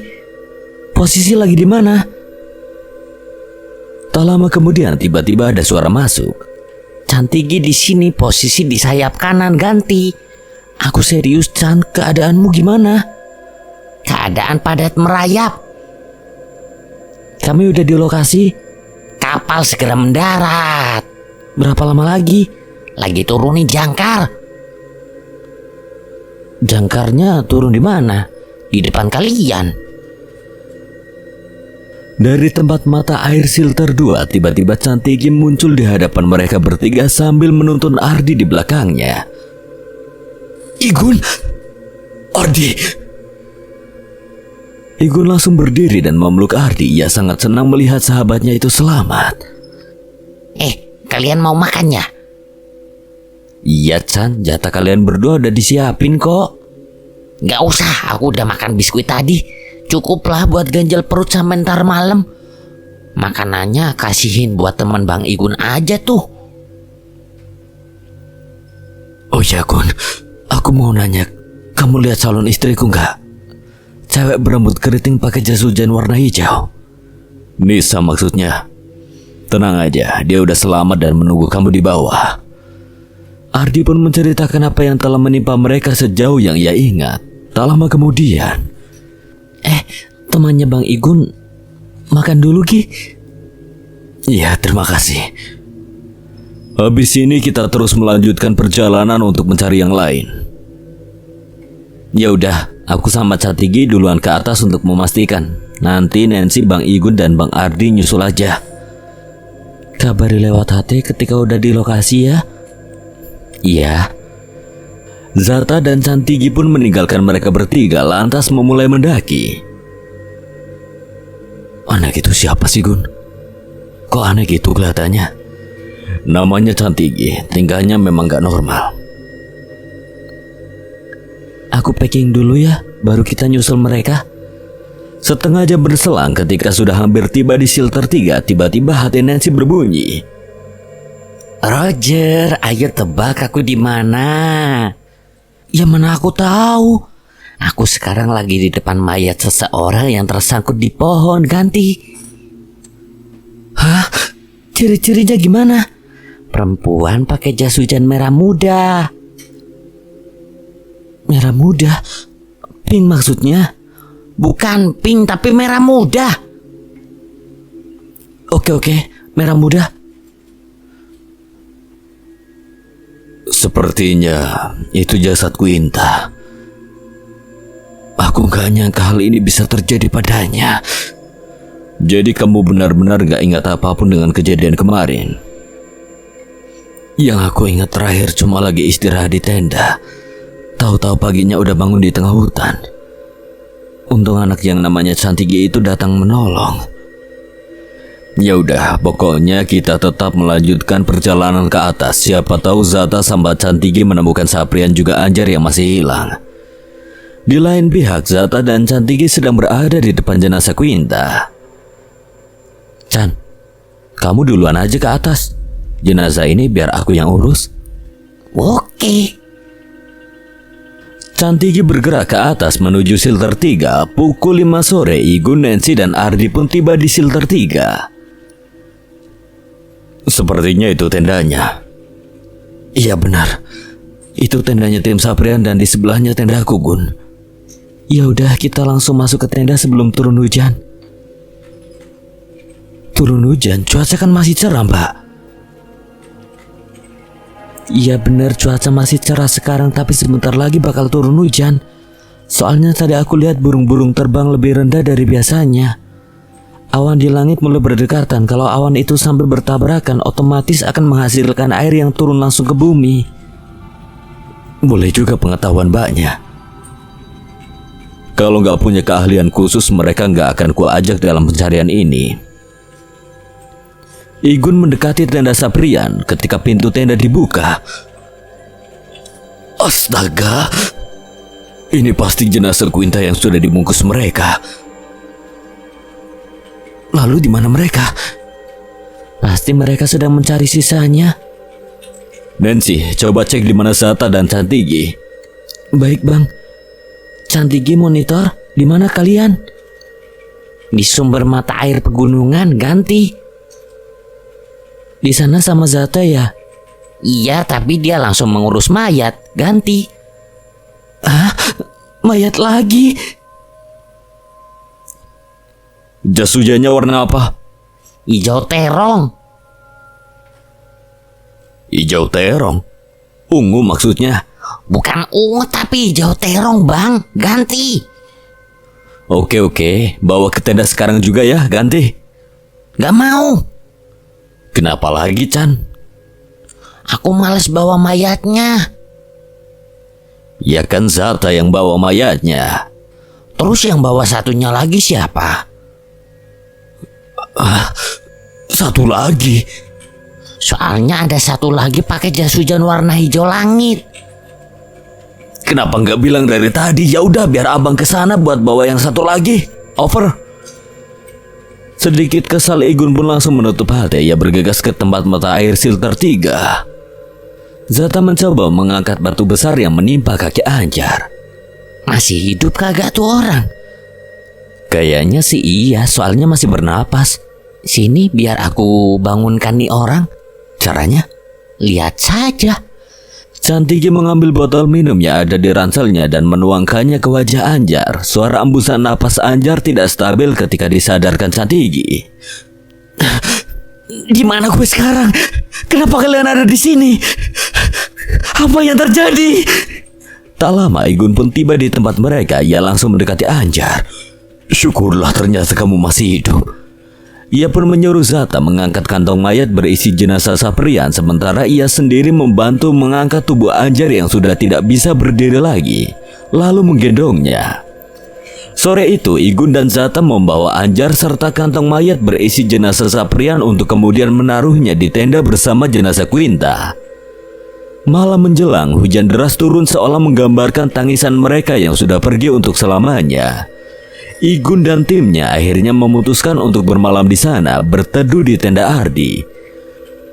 posisi lagi di mana? Tak lama kemudian tiba-tiba ada suara masuk. Santigi di sini, posisi di sayap kanan, ganti. Aku serius, Chan. Keadaanmu gimana? Keadaan padat merayap. Kami udah di lokasi. Kapal segera mendarat. Berapa lama lagi? Lagi turunin jangkar. Jangkarnya turun di mana? Di depan kalian. Dari tempat mata air shelter 2, tiba-tiba Santigi muncul di hadapan mereka bertiga sambil menuntun Ardi di belakangnya. Igun! Ardi! Igun langsung berdiri dan memeluk Ardi. Ia sangat senang melihat sahabatnya itu selamat. Kalian mau makan ya? Iya Chan, jatah kalian berdua udah disiapin kok. Gak usah, aku udah makan biskuit tadi. Cukuplah buat ganjel perut sampai ntar malam. Makanannya kasihin buat teman Bang Igun aja tuh. Oh ya Gun, aku mau nanya, kamu lihat calon istriku nggak? Cewek berambut keriting pakai jas hujan warna hijau. Nisa maksudnya. Tenang aja, dia udah selamat dan menunggu kamu di bawah. Ardi pun menceritakan apa yang telah menimpa mereka sejauh yang ia ingat. Tak lama kemudian, temannya Bang Igun makan dulu Ki. Iya, terima kasih. Habis ini kita terus melanjutkan perjalanan untuk mencari yang lain. Ya udah, aku sama Santigi duluan ke atas untuk memastikan. Nanti Nancy, Bang Igun, dan Bang Ardi nyusul aja. Kabari lewat HT ketika udah di lokasi ya. Iya. Zata dan Santigi pun meninggalkan mereka bertiga lantas memulai mendaki. Anak itu siapa sih Gun? Kok aneh gitu kelihatannya? Namanya Santigi, tingkahnya memang gak normal. Aku packing dulu ya, baru kita nyusul mereka. Setengah jam berselang ketika sudah hampir tiba di shelter 3, tiba-tiba hati Nancy berbunyi. Roger, ayo tebak aku di mana? Ya mana aku tahu. Aku sekarang lagi di depan mayat seseorang yang tersangkut di pohon, ganti. Hah? Ciri-cirinya gimana? Perempuan pakai jas hujan merah muda. Merah muda? Pink maksudnya? Bukan pink tapi merah muda. Oke, merah muda. Sepertinya itu jasad Quinta. Aku gak nyangka hal ini bisa terjadi padanya. Jadi kamu benar-benar gak ingat apapun dengan kejadian kemarin? Yang aku ingat terakhir cuma lagi istirahat di tenda. Tahu-tahu paginya udah bangun di tengah hutan. Untung anak yang namanya Santigi itu datang menolong. Ya udah, pokoknya kita tetap melanjutkan perjalanan ke atas. Siapa tahu Zata sama Cantigi menemukan Saprian juga Anjar yang masih hilang. Di lain pihak, Zata dan Cantigi sedang berada di depan jenazah Quinta. Chan, kamu duluan aja ke atas. Jenazah ini biar aku yang urus. Oke. Cantigi bergerak ke atas menuju Silter 3. Pukul 5 sore, Igun, Nancy, dan Ardi pun tiba di Silter 3. Sepertinya itu tendanya. Iya benar. Itu tendanya tim Saprian dan di sebelahnya tendaku, Gun. Ya udah, kita langsung masuk ke tenda sebelum turun hujan. Turun hujan? Cuaca kan masih cerah, Mbak. Iya benar, cuaca masih cerah sekarang, tapi sebentar lagi bakal turun hujan. Soalnya tadi aku lihat burung-burung terbang lebih rendah dari biasanya. Awan di langit mulai berdekatan. Kalau awan itu sampai bertabrakan, otomatis akan menghasilkan air yang turun langsung ke bumi. Boleh juga pengetahuan Mbaknya. Kalau nggak punya keahlian khusus, mereka nggak akan kuajak dalam pencarian ini. Igun mendekati tenda Saprian ketika pintu tenda dibuka. Astaga, ini pasti jenazah Quinta yang sudah dibungkus mereka. Lalu di mana mereka? Pasti mereka sedang mencari sisanya. Nancy, coba cek di mana Zata dan Cantigi. Baik, Bang. Cantigi monitor, di mana kalian? Di sumber mata air pegunungan, ganti. Di sana sama Zata ya? Iya, tapi dia langsung mengurus mayat, ganti. Hah? Mayat lagi? Jas hujannya warna apa? Hijau terong. Hijau terong? Ungu maksudnya? Bukan ungu tapi hijau terong, Bang. Ganti. Oke, bawa ke tenda sekarang juga ya, ganti. Gak mau. Kenapa lagi, Chan? Aku males bawa mayatnya. Ya kan Zata yang bawa mayatnya. Terus yang bawa satunya lagi siapa? Satu lagi. Soalnya ada satu lagi pakai jas hujan warna hijau langit. Kenapa nggak bilang dari tadi? Ya udah, biar abang kesana buat bawa yang satu lagi. Over. Sedikit kesal, Igun pun langsung menutup hati. Ia bergegas ke tempat mata air Silter 3. Zata mencoba mengangkat batu besar yang menimpa kaki Anjar. Masih hidup kagak tuh orang? Kayaknya sih iya, soalnya masih bernapas. Sini biar aku bangunkan nih orang. Caranya? Lihat saja. Cantigi mengambil botol minum yang ada di ranselnya dan menuangkannya ke wajah Anjar. Suara embusan napas Anjar tidak stabil ketika disadarkan Cantigi. Di mana gue sekarang? Kenapa kalian ada di sini? Apa yang terjadi? Tak lama Igun pun tiba di tempat mereka. Ia langsung mendekati Anjar. Syukurlah ternyata kamu masih hidup. Ia pun menyuruh Zata mengangkat kantong mayat berisi jenazah Saprian, sementara ia sendiri membantu mengangkat tubuh Anjar yang sudah tidak bisa berdiri lagi, lalu menggendongnya. Sore itu, Igun dan Zata membawa Anjar serta kantong mayat berisi jenazah Saprian untuk kemudian menaruhnya di tenda bersama jenazah Quinta. Malam menjelang, hujan deras turun seolah menggambarkan tangisan mereka yang sudah pergi untuk selamanya. Igun dan timnya akhirnya memutuskan untuk bermalam di sana, berteduh di tenda Ardi.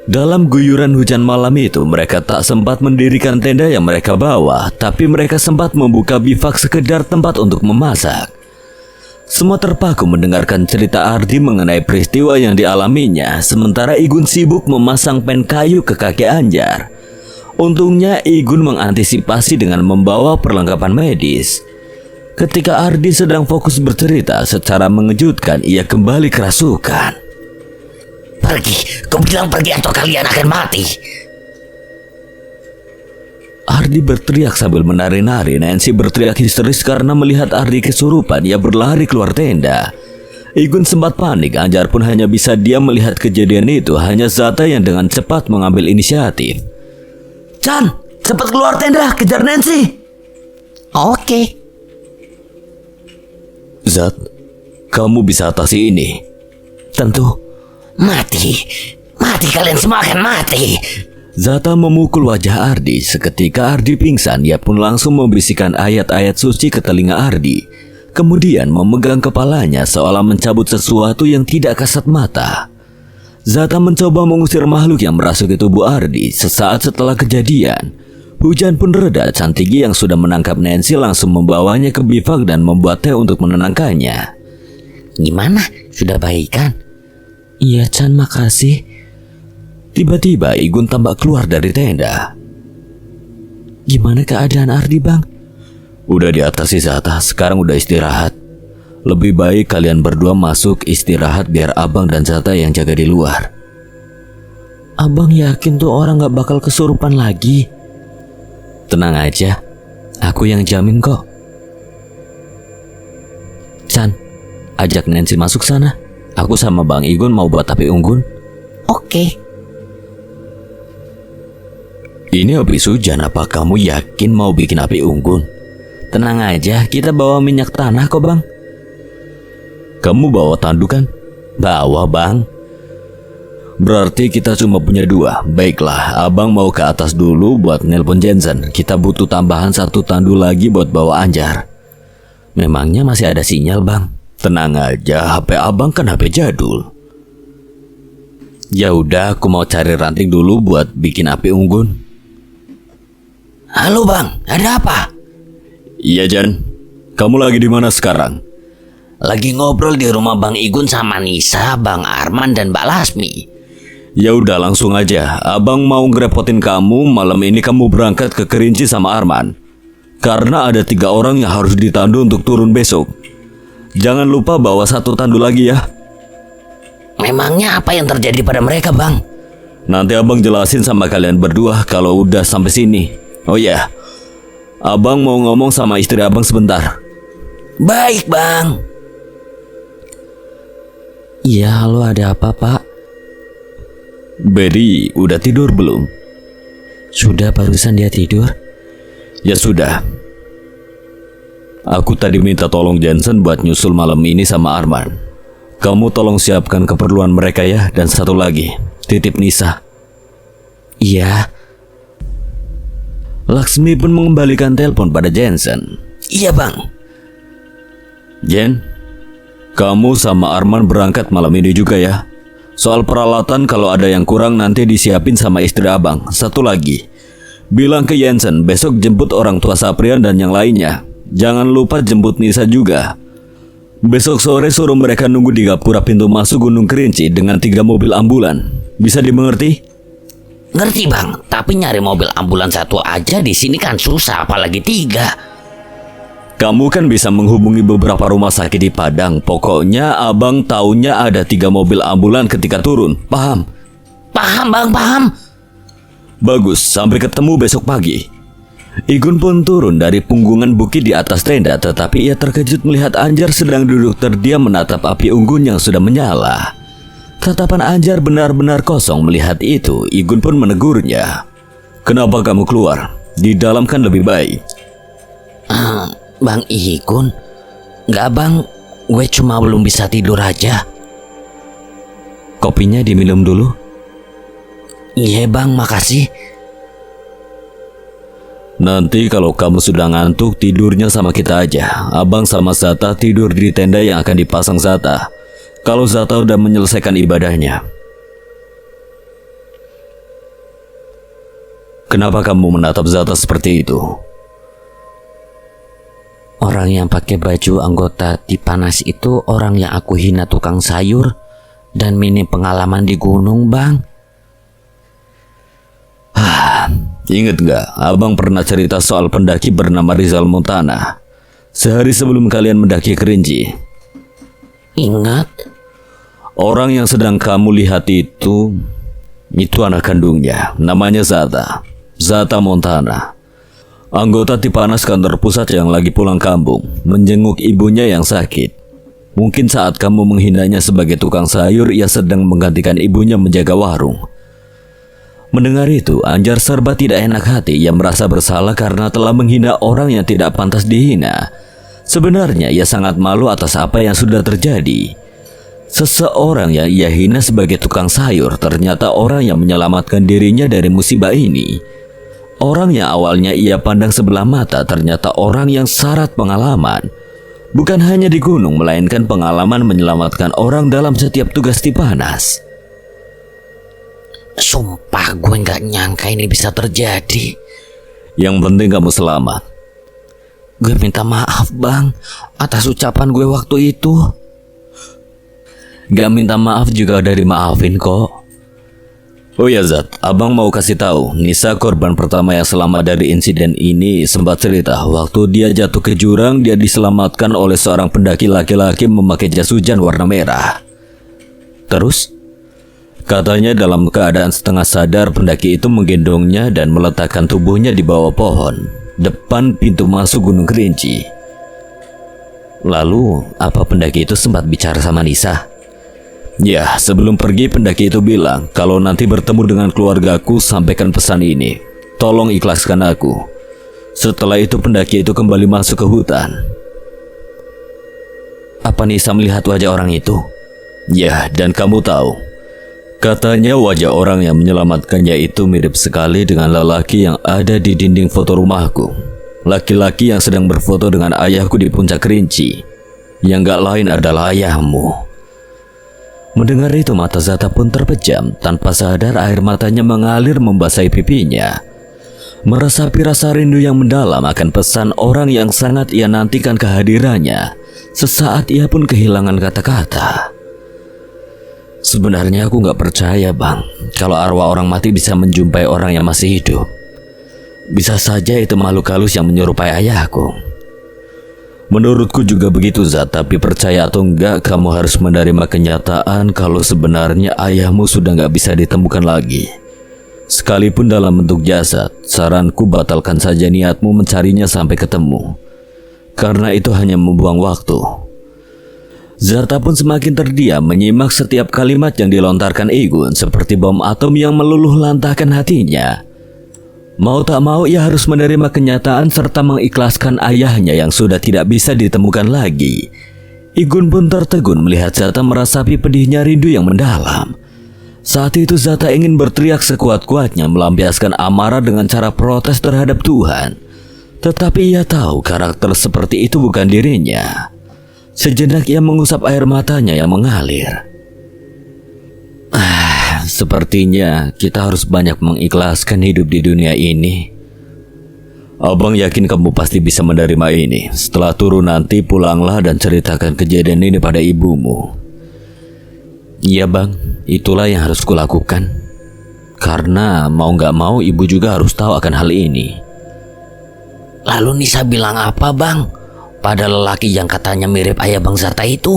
Dalam guyuran hujan malam itu, mereka tak sempat mendirikan tenda yang mereka bawa, tapi mereka sempat membuka bivak sekedar tempat untuk memasak. Semua terpaku mendengarkan cerita Ardi mengenai peristiwa yang dialaminya, sementara Igun sibuk memasang pen kayu ke kaki Anjar. Untungnya Igun mengantisipasi dengan membawa perlengkapan medis. Ketika Ardi sedang fokus bercerita, secara mengejutkan ia kembali kerasukan. Pergi, kau bilang pergi atau kalian akan mati. Ardi berteriak sambil menari-nari. Nancy berteriak histeris karena melihat Ardi kesurupan. Ia berlari keluar tenda. Igun sempat panik. Anjar pun hanya bisa diam melihat kejadian itu. Hanya Zata yang dengan cepat mengambil inisiatif. Chan, cepat keluar tenda, kejar Nancy. Oke. Zat, kamu bisa atasi ini. Tentu. Mati. Mati, kalian semua akan mati. Zata memukul wajah Ardi. Seketika Ardi pingsan, ia pun langsung membisikkan ayat-ayat suci ke telinga Ardi. Kemudian memegang kepalanya seolah mencabut sesuatu yang tidak kasat mata. Zata mencoba mengusir makhluk yang merasuk ke tubuh Ardi. Sesaat setelah kejadian, hujan pun reda. Chantigi yang sudah menangkap Nancy langsung membawanya ke bivak dan membuat teh untuk menenangkannya. Gimana? Sudah baik kan? Iya Chan, makasih. Tiba-tiba Igun tampak keluar dari tenda. Gimana keadaan Ardi, Bang? Udah di atas sih Zata, sekarang udah istirahat. Lebih baik kalian berdua masuk istirahat biar Abang dan Zata yang jaga di luar. Abang yakin tuh orang gak bakal kesurupan lagi? Tenang aja, aku yang jamin kok. Chan, ajak Nancy masuk sana. Aku sama Bang Igun mau buat api unggun. Oke. Ini habis hujan, apa kamu yakin mau bikin api unggun? Tenang aja, kita bawa minyak tanah kok Bang. Kamu bawa tandu kan? Bawa Bang. Berarti kita cuma punya 2. Baiklah, Abang mau ke atas dulu buat nelpon Jensen. Kita butuh tambahan 1 tandu lagi buat bawa Anjar. Memangnya masih ada sinyal Bang? Tenang aja, HP Abang kan HP jadul. Ya udah, aku mau cari ranting dulu buat bikin api unggun. Halo Bang, ada apa? Iya Jan, kamu lagi di mana sekarang? Lagi ngobrol di rumah Bang Igun sama Nisa, Bang Arman, dan Mbak Lasmi. Ya udah langsung aja, Abang mau ngerepotin kamu. Malam ini kamu berangkat ke Kerinci sama Arman. Karena ada 3 orang yang harus ditandu untuk turun besok. Jangan lupa bawa 1 tandu lagi ya. Memangnya apa yang terjadi pada mereka Bang? Nanti Abang jelasin sama kalian berdua kalau udah sampai sini. Oh ya, Abang mau ngomong sama istri Abang sebentar. Baik Bang. Iya, halo, ada apa Pak? Berry udah tidur belum? Sudah, barusan dia tidur. Ya sudah. Aku tadi minta tolong Jensen buat nyusul malam ini sama Arman. Kamu tolong siapkan keperluan mereka ya. Dan 1 lagi, titip Nisa. Iya. Laksmi pun mengembalikan telepon pada Jensen. Iya Bang. Jen, kamu sama Arman berangkat malam ini juga ya. Soal peralatan kalau ada yang kurang nanti disiapin sama istri Abang. 1 lagi, bilang ke Jensen besok jemput orang tua Saprian dan yang lainnya. Jangan lupa jemput Nisa juga. Besok sore suruh mereka nunggu di gapura pintu masuk Gunung Kerinci dengan 3 mobil ambulan. Bisa dimengerti? Ngerti Bang, tapi nyari mobil ambulan 1 aja di sini kan susah, apalagi 3. Kamu kan bisa menghubungi beberapa rumah sakit di Padang. Pokoknya Abang taunya ada 3 mobil ambulan ketika turun. Paham? Paham Bang, paham. Bagus, sampai ketemu besok pagi. Igun pun turun dari punggungan bukit di atas tenda, tetapi ia terkejut melihat Anjar sedang duduk terdiam menatap api unggun yang sudah menyala. Tatapan Anjar benar-benar kosong melihat itu. Igun pun menegurnya. Kenapa kamu keluar? Di dalam kan lebih baik. Bang Igun, nggak Bang, gue cuma belum bisa tidur aja. Kopinya diminum dulu. Iya Bang, makasih. Nanti kalau kamu sudah ngantuk, tidurnya sama kita aja. Abang sama Zata tidur di tenda yang akan dipasang Zata. Kalau Zata udah menyelesaikan ibadahnya. Kenapa kamu menatap Zata seperti itu? Orang yang pakai baju anggota Tipanas itu orang yang aku hina tukang sayur dan minim pengalaman di gunung Bang. Ingat gak, Abang pernah cerita soal pendaki bernama Rizal Montana sehari sebelum kalian mendaki Kerinci. Ingat. Orang yang sedang kamu lihat itu anak kandungnya, namanya Zata. Zata Montana, anggota Tipanas kantor pusat yang lagi pulang kampung, menjenguk ibunya yang sakit. Mungkin saat kamu menghinanya sebagai tukang sayur, ia sedang menggantikan ibunya menjaga warung. Mendengar itu, Anjar serba tidak enak hati. Ia merasa bersalah karena telah menghina orang yang tidak pantas dihina. Sebenarnya ia sangat malu atas apa yang sudah terjadi. Seseorang yang ia hina sebagai tukang sayur ternyata orang yang menyelamatkan dirinya dari musibah ini. Orang yang awalnya ia pandang sebelah mata ternyata orang yang syarat pengalaman. Bukan hanya di gunung, melainkan pengalaman menyelamatkan orang dalam setiap tugas di panas. Sumpah gue gak nyangka ini bisa terjadi. Yang penting kamu selamat. Gue minta maaf bang atas ucapan gue waktu itu. Gak minta maaf juga udah dimaafin kok. Oh ya Zat, abang mau kasih tahu, Nisa korban pertama yang selamat dari insiden ini sempat cerita waktu dia jatuh ke jurang, dia diselamatkan oleh seorang pendaki laki-laki memakai jas hujan warna merah. Terus? Katanya dalam keadaan setengah sadar, pendaki itu menggendongnya dan meletakkan tubuhnya di bawah pohon, depan pintu masuk Gunung Kerinci. Lalu, apa pendaki itu sempat bicara sama Nisa? Ya, sebelum pergi pendaki itu bilang, kalau nanti bertemu dengan keluargaku sampaikan pesan ini. Tolong ikhlaskan aku. Setelah itu pendaki itu kembali masuk ke hutan. Apa Nisa melihat wajah orang itu? Ya, dan kamu tahu. Katanya wajah orang yang menyelamatkannya itu mirip sekali dengan lelaki yang ada di dinding foto rumahku. Laki-laki yang sedang berfoto dengan ayahku di puncak Kerinci. Yang gak lain adalah ayahmu. Mendengar itu mata Zata pun terpejam. Tanpa sadar air matanya mengalir membasahi pipinya. Meresapi rasa rindu yang mendalam akan pesan orang yang sangat ia nantikan kehadirannya. Sesaat ia pun kehilangan kata-kata. Sebenarnya aku gak percaya bang, kalau arwah orang mati bisa menjumpai orang yang masih hidup. Bisa saja itu makhluk halus yang menyerupai ayahku. Menurutku juga begitu Zat, tapi percaya atau enggak kamu harus menerima kenyataan kalau sebenarnya ayahmu sudah gak bisa ditemukan lagi. Sekalipun dalam bentuk jasad, saranku batalkan saja niatmu mencarinya sampai ketemu. Karena itu hanya membuang waktu. Zarta pun semakin terdiam menyimak setiap kalimat yang dilontarkan Igun seperti bom atom yang meluluh lantahkan hatinya. Mau tak mau ia harus menerima kenyataan serta mengikhlaskan ayahnya yang sudah tidak bisa ditemukan lagi. Igun pun tertegun melihat Zata merasapi pedihnya rindu yang mendalam. Saat itu Zata ingin berteriak sekuat-kuatnya melampiaskan amarah dengan cara protes terhadap Tuhan. Tetapi ia tahu karakter seperti itu bukan dirinya. Sejenak ia mengusap air matanya yang mengalir. Sepertinya kita harus banyak mengikhlaskan hidup di dunia ini. Abang yakin kamu pasti bisa menerima ini. Setelah turun nanti pulanglah dan ceritakan kejadian ini pada ibumu. Iya bang, itulah yang harus kulakukan. Karena mau gak mau ibu juga harus tahu akan hal ini. Lalu Nisa bilang apa bang? Pada lelaki yang katanya mirip ayah bang Zarta itu.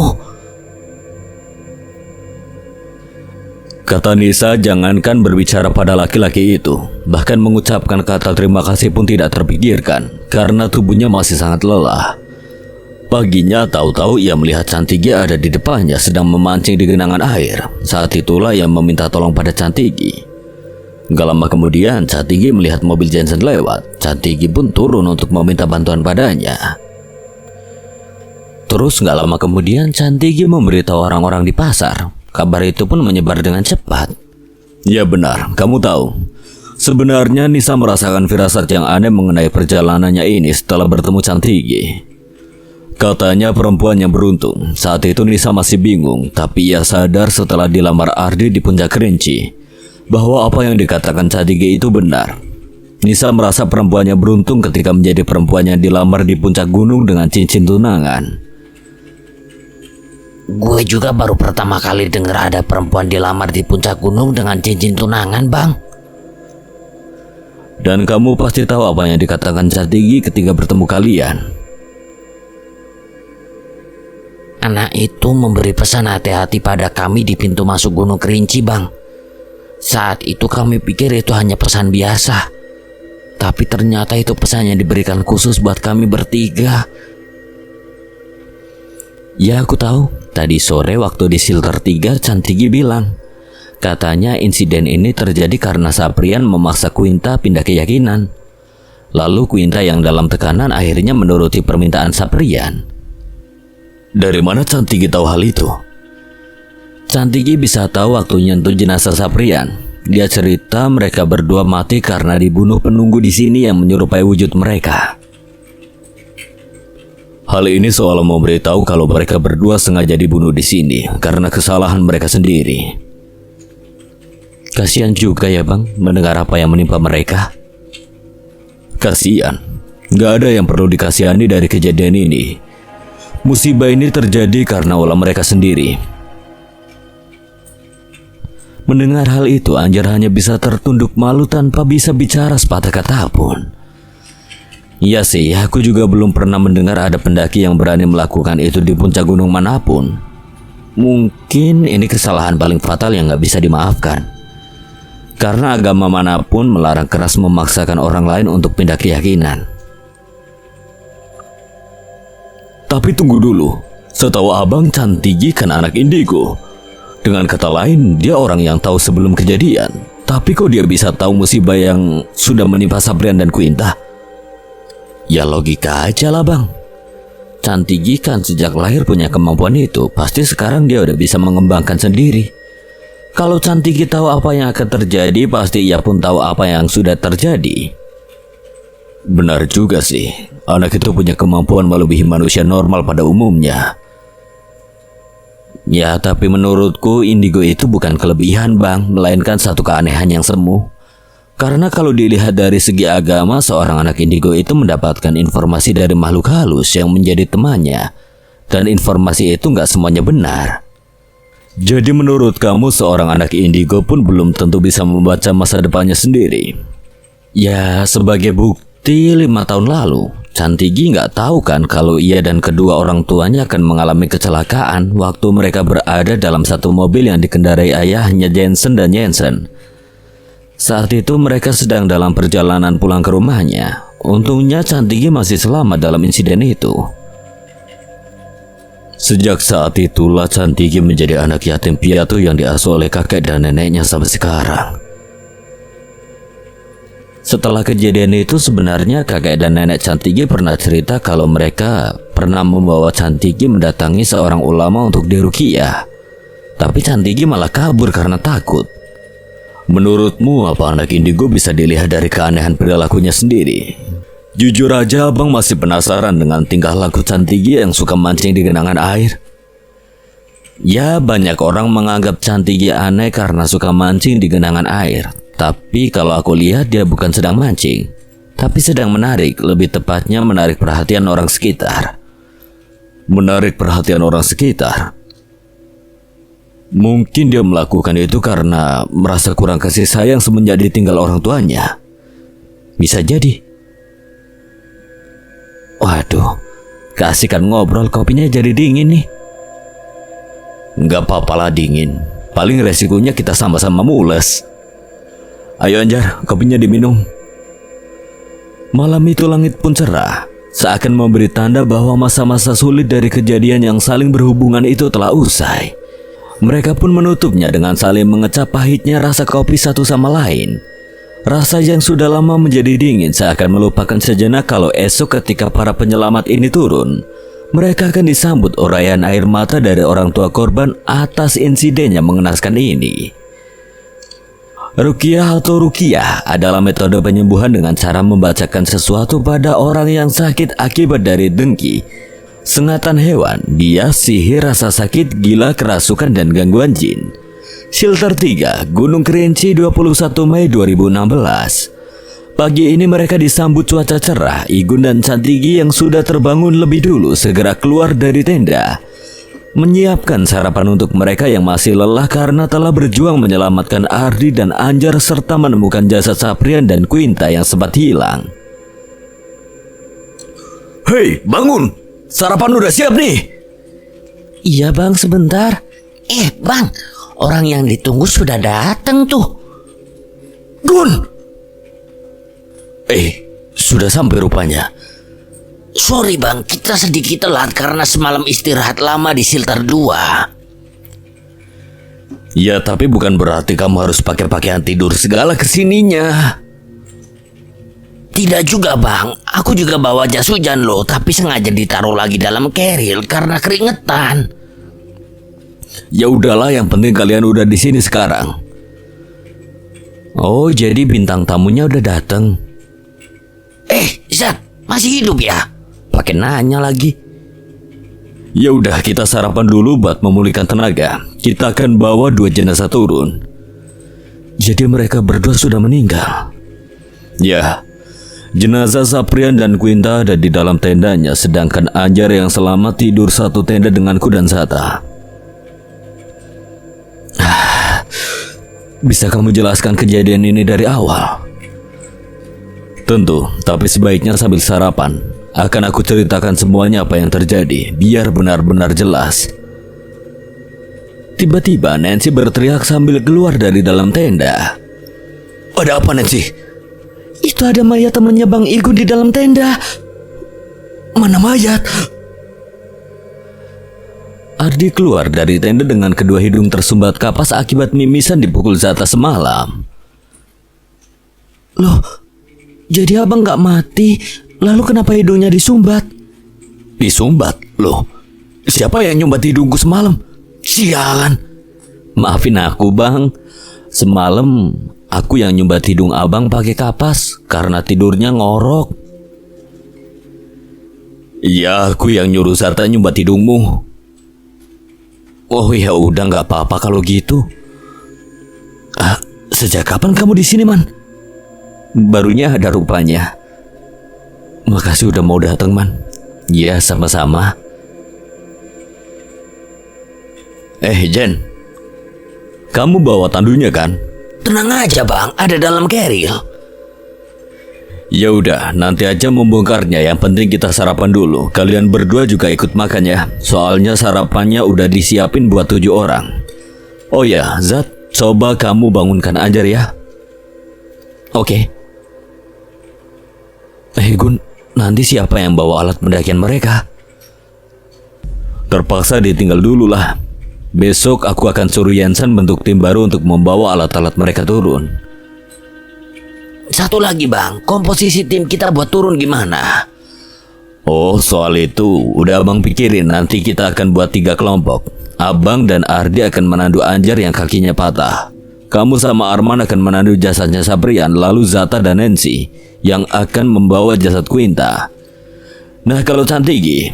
Kata Nisa, jangankan berbicara pada laki-laki itu, bahkan mengucapkan kata terima kasih pun tidak terpikirkan, karena tubuhnya masih sangat lelah. Paginya tahu-tahu ia melihat Cantigi ada di depannya sedang memancing di genangan air. Saat itulah ia meminta tolong pada Cantigi. Gak lama kemudian Cantigi melihat mobil Jensen lewat. Cantigi pun turun untuk meminta bantuan padanya. Terus gak lama kemudian Cantigi memberitahu orang-orang di pasar. Kabar itu pun menyebar dengan cepat. Ya benar, kamu tahu. Sebenarnya Nisa merasakan firasat yang aneh mengenai perjalanannya ini setelah bertemu Cantigi. Katanya perempuan yang beruntung. Saat itu Nisa masih bingung, tapi ia sadar setelah dilamar Ardi di puncak Kerinci bahwa apa yang dikatakan Cantigi itu benar. Nisa merasa perempuannya beruntung ketika menjadi perempuan yang dilamar di puncak gunung dengan cincin tunangan. Gue juga baru pertama kali dengar ada perempuan dilamar di puncak gunung dengan cincin tunangan bang. Dan kamu pasti tahu apa yang dikatakan Cantigi ketika bertemu kalian. Anak itu memberi pesan hati-hati pada kami di pintu masuk Gunung Kerinci bang. Saat itu kami pikir itu hanya pesan biasa. Tapi ternyata itu pesan yang diberikan khusus buat kami bertiga. Ya aku tahu, tadi sore waktu di Silter 3 Cantigi bilang. Katanya insiden ini terjadi karena Saprian memaksa Quinta pindah keyakinan. Lalu Quinta yang dalam tekanan akhirnya menuruti permintaan Saprian. Dari mana Cantigi tahu hal itu? Cantigi bisa tahu waktu nyentuh jenazah Saprian. Dia cerita mereka berdua mati karena dibunuh penunggu di sini yang menyerupai wujud mereka. Hal ini seolah memberitahu kalau mereka berdua sengaja dibunuh di sini karena kesalahan mereka sendiri. Kasihan juga ya bang mendengar apa yang menimpa mereka. Kasihan, gak ada yang perlu dikasihani dari kejadian ini. Musibah ini terjadi karena ulah mereka sendiri. Mendengar hal itu, Anjar hanya bisa tertunduk malu tanpa bisa bicara sepatah kata pun. Iya sih, aku juga belum pernah mendengar ada pendaki yang berani melakukan itu di puncak gunung manapun. Mungkin ini kesalahan paling fatal yang gak bisa dimaafkan. Karena agama manapun melarang keras memaksakan orang lain untuk pindah keyakinan. Tapi tunggu dulu, setahu abang Cantigi kan anak indigo. Dengan kata lain, dia orang yang tahu sebelum kejadian. Tapi kok dia bisa tahu musibah yang sudah menimpa Saprian dan Quinta? Ya logika aja lah bang. Cantigi kan sejak lahir punya kemampuan itu. Pasti sekarang dia udah bisa mengembangkan sendiri. Kalau Cantigi tahu apa yang akan terjadi, pasti ia pun tahu apa yang sudah terjadi. Benar juga sih, anak itu punya kemampuan melebihi manusia normal pada umumnya. Ya, tapi menurutku indigo itu bukan kelebihan bang, melainkan satu keanehan yang semu. Karena kalau dilihat dari segi agama, seorang anak indigo itu mendapatkan informasi dari makhluk halus yang menjadi temannya. Dan informasi itu nggak semuanya benar. Jadi menurut kamu seorang anak indigo pun belum tentu bisa membaca masa depannya sendiri? Ya, sebagai bukti 5 tahun lalu, Cantigi nggak tahu kan kalau ia dan kedua orang tuanya akan mengalami kecelakaan waktu mereka berada dalam satu mobil yang dikendarai ayahnya Jensen dan Jensen. Saat itu mereka sedang dalam perjalanan pulang ke rumahnya. Untungnya Cantigi masih selamat dalam insiden itu. Sejak saat itulah Cantigi menjadi anak yatim piatu yang diasuh oleh kakek dan neneknya sampai sekarang. Setelah kejadian itu sebenarnya kakek dan nenek Cantigi pernah cerita kalau mereka pernah membawa Cantigi mendatangi seorang ulama untuk diruqyah. Tapi Cantigi malah kabur karena takut. Menurutmu apa anak indigo bisa dilihat dari keanehan perilakunya sendiri? Jujur aja abang masih penasaran dengan tingkah laku Cantigi yang suka mancing di genangan air. Ya, banyak orang menganggap Cantigi aneh karena suka mancing di genangan air. Tapi kalau aku lihat dia bukan sedang mancing, tapi sedang menarik, lebih tepatnya menarik perhatian orang sekitar. Menarik perhatian orang sekitar? Mungkin dia melakukan itu karena merasa kurang kasih sayang semenjak ditinggal orang tuanya. Bisa jadi. Waduh, keasikan ngobrol, kopinya jadi dingin nih. Nggak apa-apalah dingin, paling resikonya kita sama-sama mules. Ayo Anjar, kopinya diminum. Malam itu langit pun cerah, seakan memberi tanda bahwa masa-masa sulit dari kejadian yang saling berhubungan itu telah usai. Mereka pun menutupnya dengan saling mengecap pahitnya rasa kopi satu sama lain. Rasa yang sudah lama menjadi dingin seakan melupakan sejenak kalau esok ketika para penyelamat ini turun, mereka akan disambut uraian air mata dari orang tua korban atas insiden yang mengenaskan ini. Ruqyah atau ruqyah adalah metode penyembuhan dengan cara membacakan sesuatu pada orang yang sakit akibat dari dengki, sengatan hewan, bias, sihir, rasa sakit, gila, kerasukan, dan gangguan jin. Shelter 3, Gunung Kerinci, 21 Mei 2016. Pagi ini mereka disambut cuaca cerah. Igun dan Cantigi yang sudah terbangun lebih dulu segera keluar dari tenda, menyiapkan sarapan untuk mereka yang masih lelah karena telah berjuang menyelamatkan Ardi dan Anjar serta menemukan jasad Saprian dan Quinta yang sempat hilang. Hei, bangun! Sarapan udah siap nih! Iya bang, sebentar. Bang, orang yang ditunggu sudah datang tuh. Gun! Sudah sampai rupanya. Sorry bang, kita sedikit telat karena semalam istirahat lama di Shelter 2. Ya, tapi bukan berarti kamu harus pakai pakaian tidur segala kesininya. Tidak juga bang, aku juga bawa jas hujan loh, tapi sengaja ditaruh lagi dalam keril karena keringetan. Ya udahlah, yang penting kalian udah di sini sekarang. Oh, jadi bintang tamunya udah dateng. Zat, masih hidup ya? Pakai nanya lagi. Ya udah, kita sarapan dulu buat memulihkan tenaga. Kita akan bawa 2 jenazah turun. Jadi mereka berdua sudah meninggal. Ya, jenazah Saprian dan Quinta ada di dalam tendanya, sedangkan Anjar yang selamat tidur satu tenda denganku dan Zata. Bisa kamu jelaskan kejadian ini dari awal? Tentu, tapi sebaiknya sambil sarapan. Akan aku ceritakan semuanya apa yang terjadi, biar benar-benar jelas. Tiba-tiba Nancy berteriak sambil keluar dari dalam tenda. Ada apa, Nancy? Itu ada mayat temannya Bang Igun di dalam tenda. Mana mayat? Ardi keluar dari tenda dengan kedua hidung tersumbat kapas akibat mimisan dipukul Zata semalam. Loh, jadi abang gak mati, lalu kenapa hidungnya disumbat? Disumbat? Loh, siapa yang nyumbat hidungku semalam? Sialan. Maafin aku, Bang. Semalam aku yang nyumbat hidung abang pakai kapas karena tidurnya ngorok. Iya, aku yang nyuruh Zata nyumbat hidungmu. Oh ya udah, nggak apa-apa kalau gitu. Sejak kapan kamu di sini, Man? Barunya ada rupanya. Makasih udah mau datang, Man. Ya, sama-sama. Jen, kamu bawa tandunya kan? Tenang aja, Bang, ada dalam keril. Ya udah, nanti aja membongkarnya. Yang penting kita sarapan dulu. Kalian berdua juga ikut makan ya. Soalnya sarapannya udah disiapin buat 7 orang. Oh ya, Zat, coba kamu bangunkan Anjar ya. Oke. Gun, nanti siapa yang bawa alat pendakian mereka? Terpaksa ditinggal dulu lah. Besok aku akan suruh Jensen bentuk tim baru untuk membawa alat-alat mereka turun. Satu lagi, Bang, komposisi tim kita buat turun gimana? Oh, soal itu udah abang pikirin. Nanti kita akan buat 3 kelompok. Abang dan Ardi akan menandu Anjar yang kakinya patah. Kamu sama Arman akan menandu jasadnya Saprian. Lalu Zata dan Nancy yang akan membawa jasad Quinta. Nah, kalau Cantigi...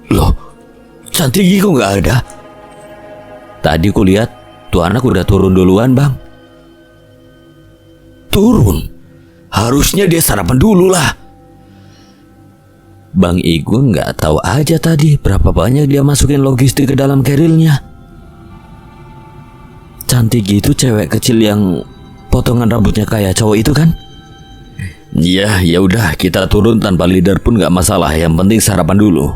Loh, Cantigi kok nggak ada? Tadi ku lihat tuh anak udah turun duluan, Bang. Turun? Harusnya dia sarapan dulu lah. Bang Igun nggak tahu aja tadi berapa banyak dia masukin logistik ke dalam kerilnya. Cantik gitu cewek kecil yang potongan rambutnya kayak cowok itu kan? Ya udah, kita turun tanpa leader pun nggak masalah. Yang penting sarapan dulu.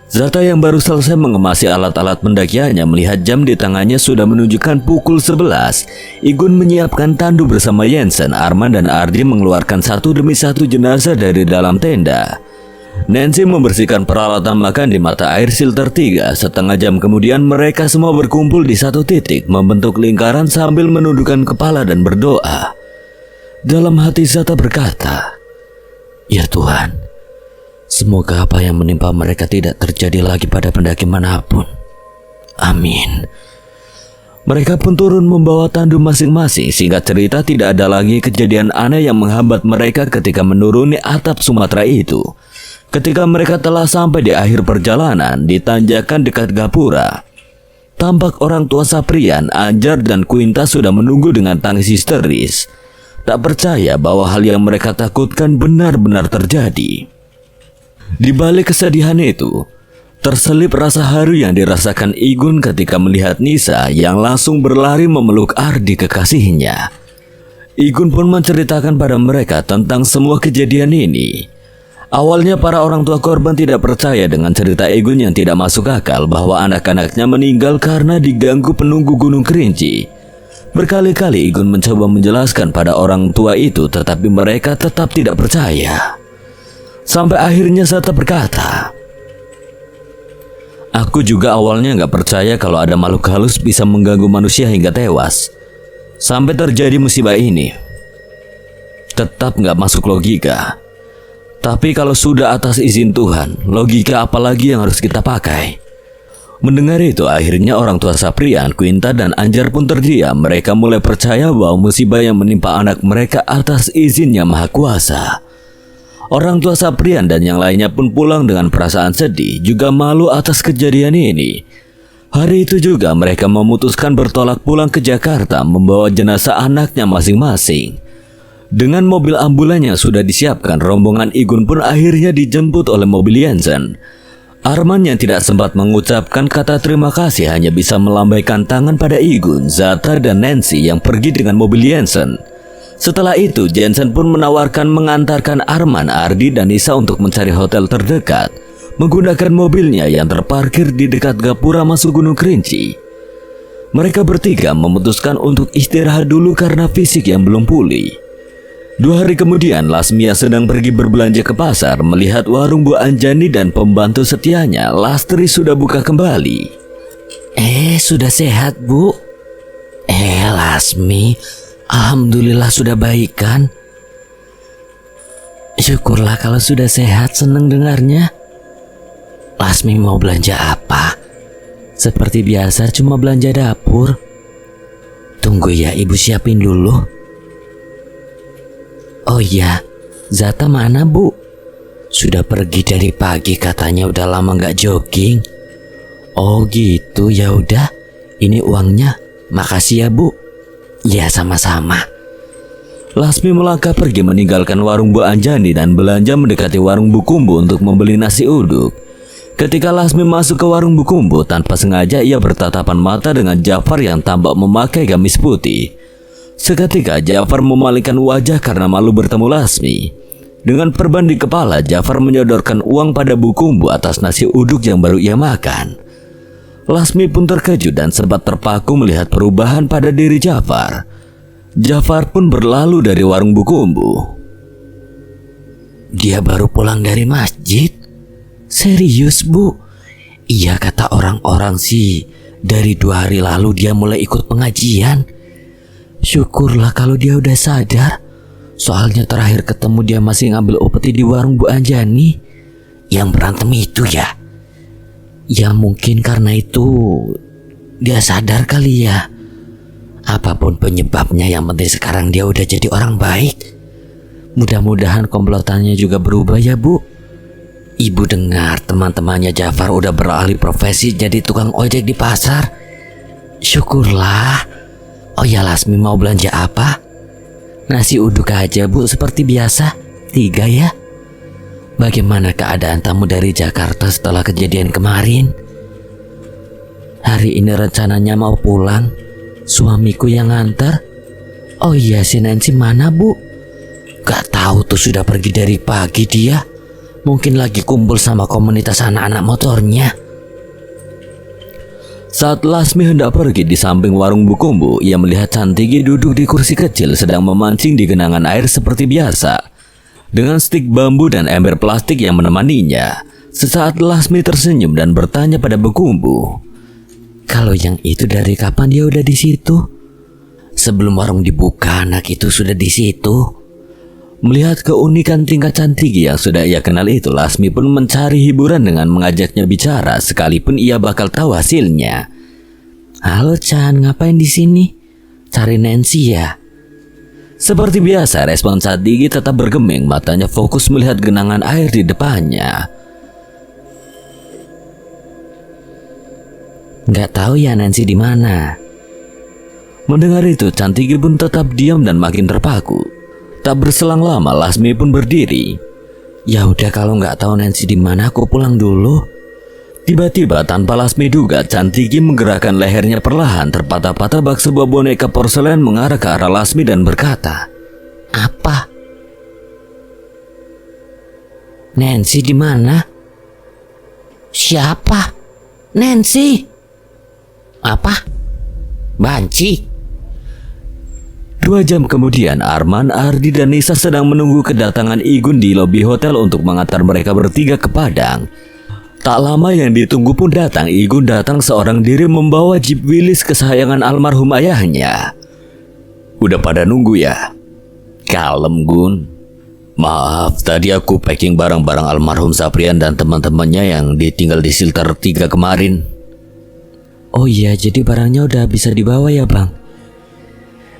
Zata yang baru selesai mengemasi alat-alat pendakiannya melihat jam di tangannya sudah menunjukkan pukul 11. Igun menyiapkan tandu bersama Jensen. Arman dan Ardi mengeluarkan satu demi satu jenazah dari dalam tenda. Nancy membersihkan peralatan makan di mata air filter 3. Setengah jam kemudian mereka semua berkumpul di satu titik, membentuk lingkaran sambil menundukkan kepala dan berdoa. Dalam hati Zata berkata, "Ya Tuhan, semoga apa yang menimpa mereka tidak terjadi lagi pada pendaki manapun. Amin." Mereka pun turun membawa tandu masing-masing. Singkat cerita, tidak ada lagi kejadian aneh yang menghambat mereka ketika menuruni atap Sumatera itu. Ketika mereka telah sampai di akhir perjalanan di tanjakan dekat Gapura, tampak orang tua Saprian, Anjar dan Quinta sudah menunggu dengan tangis histeris. Tak percaya bahwa hal yang mereka takutkan benar-benar terjadi. Di balik kesedihan itu, terselip rasa haru yang dirasakan Igun ketika melihat Nisa yang langsung berlari memeluk Ardi kekasihnya. Igun pun menceritakan pada mereka tentang semua kejadian ini. Awalnya para orang tua korban tidak percaya dengan cerita Igun yang tidak masuk akal bahwa anak-anaknya meninggal karena diganggu penunggu Gunung Kerinci. Berkali-kali Igun mencoba menjelaskan pada orang tua itu, tetapi mereka tetap tidak percaya. Sampai akhirnya Zata berkata, "Aku juga awalnya nggak percaya kalau ada makhluk halus bisa mengganggu manusia hingga tewas. Sampai terjadi musibah ini. Tetap nggak masuk logika. Tapi kalau sudah atas izin Tuhan, logika apalagi yang harus kita pakai? Mendengar itu, akhirnya orang tua Saprian, Quinta, dan Anjar pun terdiam. Mereka mulai percaya bahwa musibah yang menimpa anak mereka atas izin Yang Maha Kuasa. Orang tua Saprian dan yang lainnya pun pulang dengan perasaan sedih, juga malu atas kejadian ini. Hari itu juga mereka memutuskan bertolak pulang ke Jakarta membawa jenazah anaknya masing-masing. Dengan mobil ambulan yang sudah disiapkan, rombongan Igun pun akhirnya dijemput oleh mobil Jensen. Arman yang tidak sempat mengucapkan kata terima kasih hanya bisa melambaikan tangan pada Igun, Zata, dan Nancy yang pergi dengan mobil Jensen. Setelah itu, Jensen pun menawarkan mengantarkan Arman, Ardi, dan Nisa untuk mencari hotel terdekat menggunakan mobilnya yang terparkir di dekat gapura masuk Gunung Kerinci. Mereka bertiga memutuskan untuk istirahat dulu karena fisik yang belum pulih. 2 hari kemudian, Lasmi yang sedang pergi berbelanja ke pasar melihat warung Bu Anjani dan pembantu setianya, Lastri, sudah buka kembali. Sudah sehat, Bu? Lasmi, alhamdulillah sudah baik kan? Syukurlah kalau sudah sehat, seneng dengarnya. Lasmi mau belanja apa? Seperti biasa cuma belanja dapur. Tunggu ya, Ibu siapin dulu. Oh iya, Zata mana, Bu? Sudah pergi dari pagi, katanya udah lama nggak jogging. Oh gitu, ya udah. Ini uangnya. Makasih ya, Bu. Ya, sama-sama. Lasmi melangkah pergi meninggalkan warung Bu Anjani dan belanja mendekati warung Bu Kumbu untuk membeli nasi uduk. Ketika Lasmi masuk ke warung Bu Kumbu, tanpa sengaja ia bertatapan mata dengan Jafar yang tampak memakai gamis putih. Seketika Jafar memalingkan wajah karena malu bertemu Lasmi. Dengan perban di kepala, Jafar menyodorkan uang pada Bu Kumbu atas nasi uduk yang baru ia makan. Lasmi pun terkejut dan sempat terpaku melihat perubahan pada diri Jafar. Jafar pun berlalu dari warung Bu Kumbu. Dia baru pulang dari masjid? Serius, Bu? Iya, kata orang-orang sih, dari 2 hari lalu dia mulai ikut pengajian. Syukurlah kalau dia udah sadar. Soalnya terakhir ketemu dia masih ngambil upeti di warung Bu Anjani. Yang berantem itu ya? Ya mungkin karena itu dia sadar kali ya. Apapun penyebabnya, yang penting sekarang dia udah jadi orang baik. Mudah-mudahan komplotannya juga berubah ya, Bu. Ibu dengar teman-temannya Jafar udah beralih profesi jadi tukang ojek di pasar. Syukurlah. Oh ya, Lasmi mau belanja apa? Nasi uduk aja, Bu, seperti biasa. 3 ya. Bagaimana keadaan tamu dari Jakarta setelah kejadian kemarin? Hari ini rencananya mau pulang. Suamiku yang ngantar. Oh iya, si Nancy mana, Bu? Gak tahu tuh, sudah pergi dari pagi dia. Mungkin lagi kumpul sama komunitas anak-anak motornya. Saat Lasmi hendak pergi di samping warung Bu Kumbu, ia melihat Cantigi duduk di kursi kecil sedang memancing di genangan air seperti biasa, dengan stik bambu dan ember plastik yang menemaninya. Sesaat Lasmi tersenyum dan bertanya pada Bu Kumbu, kalau yang itu dari kapan dia udah di situ? Sebelum warung dibuka, anak itu sudah di situ. Melihat keunikan tingkah Cantigi yang sudah ia kenal itu, Lasmi pun mencari hiburan dengan mengajaknya bicara, sekalipun ia bakal tahu hasilnya. Halo Chan, ngapain di sini? Cari Nancy ya? Seperti biasa, respon Cantigi tetap bergeming, matanya fokus melihat genangan air di depannya. Nggak tahu ya Nancy di mana. Mendengar itu, Cantigi pun tetap diam dan makin terpaku. Tak berselang lama, Lasmi pun berdiri. Ya udah, kalau nggak tahu Nancy di mana, aku pulang dulu. Tiba-tiba tanpa Lasmi duga, Cantigi menggerakkan lehernya perlahan, terpatah-patah bak sebuah boneka porselen mengarah ke arah Lasmi dan berkata, apa? Nancy di mana? Siapa? Nancy? Apa? Banci? 2 jam kemudian, Arman, Ardi, dan Nisa sedang menunggu kedatangan Igun di lobi hotel untuk mengantar mereka bertiga ke Padang. Tak lama yang ditunggu pun datang. Igun datang seorang diri membawa Jeep Willys kesayangan almarhum ayahnya. Udah pada nunggu ya? Kalem, Gun. Maaf, tadi aku packing barang-barang almarhum Saprian dan teman-temannya yang ditinggal di Silter 3 kemarin. Oh iya, jadi barangnya udah bisa dibawa ya bang?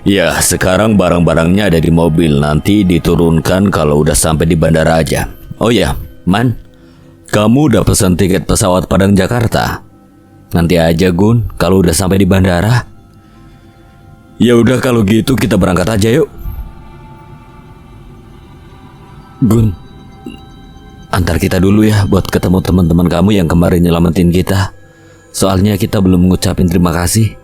Ya, sekarang barang-barangnya ada di mobil. Nanti diturunkan kalau udah sampai di bandara aja. Oh ya, Man, kamu udah pesan tiket pesawat Padang Jakarta? Nanti aja Gun, kalau udah sampai di bandara. Ya udah kalau gitu kita berangkat aja yuk. Gun, antar kita dulu ya buat ketemu teman-teman kamu yang kemarin nyelamatin kita. Soalnya kita belum ngucapin terima kasih.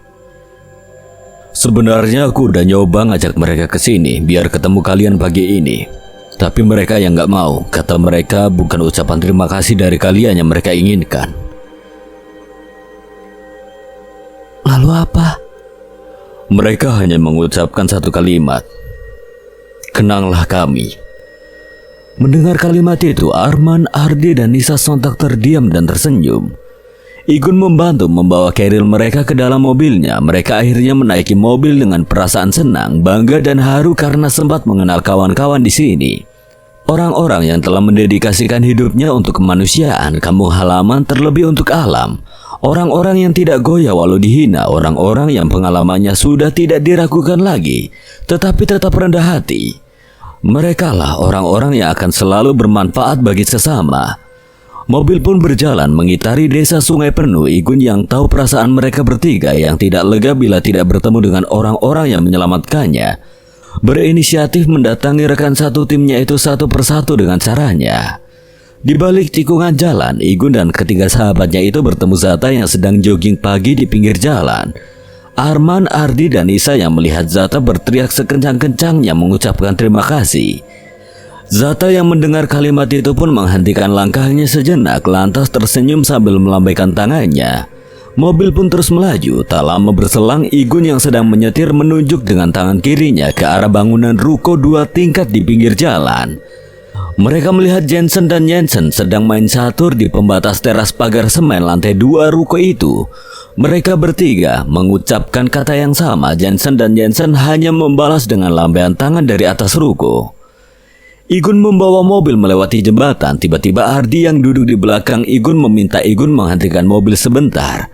Sebenarnya aku udah nyoba ngajak mereka ke sini biar ketemu kalian pagi ini. Tapi mereka yang nggak mau. Kata mereka bukan ucapan terima kasih dari kalian yang mereka inginkan. Lalu apa? Mereka hanya mengucapkan satu kalimat. Kenanglah kami. Mendengar kalimat itu, Arman, Ardi, dan Nisa sontak terdiam dan tersenyum. Igun membantu membawa keril mereka ke dalam mobilnya. Mereka akhirnya menaiki mobil dengan perasaan senang, bangga dan haru karena sempat mengenal kawan-kawan di sini. Orang-orang yang telah mendedikasikan hidupnya untuk kemanusiaan, kampung halaman terlebih untuk alam. Orang-orang yang tidak goyah walau dihina, orang-orang yang pengalamannya sudah tidak diragukan lagi, tetapi tetap rendah hati. Merekalah orang-orang yang akan selalu bermanfaat bagi sesama. Mobil pun berjalan mengitari desa Sungai Penuh. Igun yang tahu perasaan mereka bertiga yang tidak lega bila tidak bertemu dengan orang-orang yang menyelamatkannya, berinisiatif mendatangi rekan satu timnya itu satu persatu dengan caranya. Di balik tikungan jalan, Igun dan ketiga sahabatnya itu bertemu Zata yang sedang jogging pagi di pinggir jalan. Arman, Ardi, dan Nisa yang melihat Zata berteriak sekencang-kencangnya mengucapkan terima kasih. Zata yang mendengar kalimat itu pun menghentikan langkahnya sejenak, lantas tersenyum sambil melambaikan tangannya. Mobil pun terus melaju. Tak lama berselang, Igun yang sedang menyetir menunjuk dengan tangan kirinya ke arah bangunan ruko 2 tingkat di pinggir jalan. Mereka melihat Jensen dan Jensen sedang main catur di pembatas teras pagar semen lantai 2 ruko itu. Mereka bertiga mengucapkan kata yang sama. Jensen dan Jensen hanya membalas dengan lambaian tangan dari atas ruko. Igun membawa mobil melewati jembatan. Tiba-tiba Ardi yang duduk di belakang Igun meminta Igun menghentikan mobil sebentar.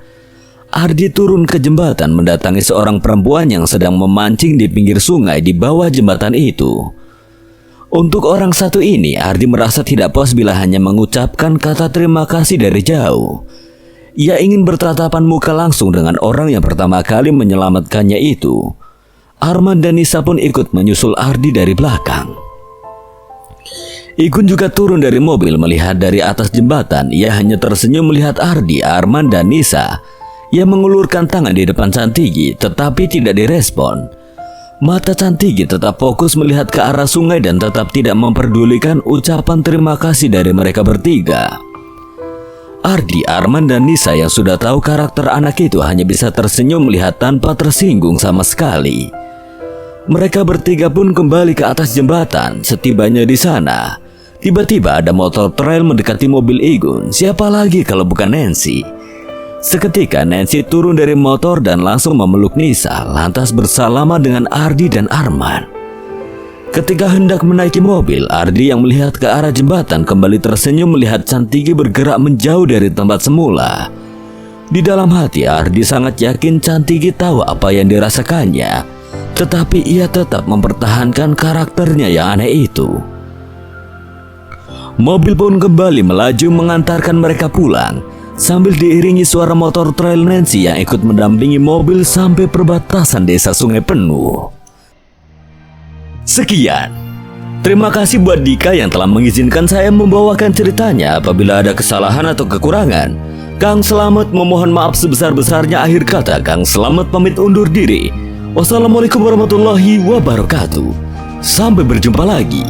Ardi turun ke jembatan mendatangi seorang perempuan yang sedang memancing di pinggir sungai di bawah jembatan itu. Untuk orang satu ini, Ardi merasa tidak puas bila hanya mengucapkan kata terima kasih dari jauh. Ia ingin bertatapan muka langsung dengan orang yang pertama kali menyelamatkannya itu. Arman dan Nisa pun ikut menyusul Ardi dari belakang. Igun juga turun dari mobil melihat dari atas jembatan. Ia hanya tersenyum melihat Ardi, Arman, dan Nisa. Ia mengulurkan tangan di depan Cantigi tetapi tidak direspon. Mata Cantigi tetap fokus melihat ke arah sungai dan tetap tidak memperdulikan ucapan terima kasih dari mereka bertiga. Ardi, Arman, dan Nisa yang sudah tahu karakter anak itu hanya bisa tersenyum melihat tanpa tersinggung sama sekali. Mereka bertiga pun kembali ke atas jembatan. Setibanya di sana, tiba-tiba ada motor trail mendekati mobil Igun. Siapa lagi kalau bukan Nancy? Seketika Nancy turun dari motor dan langsung memeluk Nisa, lantas bersalaman dengan Ardi dan Arman. Ketika hendak menaiki mobil, Ardi yang melihat ke arah jembatan kembali tersenyum melihat Cantigi bergerak menjauh dari tempat semula. Di dalam hati Ardi sangat yakin Cantigi tahu apa yang dirasakannya, tetapi ia tetap mempertahankan karakternya yang aneh itu. Mobil pun kembali melaju mengantarkan mereka pulang, sambil diiringi suara motor trail Nancy yang ikut mendampingi mobil sampai perbatasan desa Sungai Penuh. Sekian. Terima kasih buat Dika yang telah mengizinkan saya membawakan ceritanya. Apabila ada kesalahan atau kekurangan, Kang Selamat memohon maaf sebesar-besarnya. Akhir kata, Kang Selamat pamit undur diri. Wassalamualaikum warahmatullahi wabarakatuh. Sampai berjumpa lagi.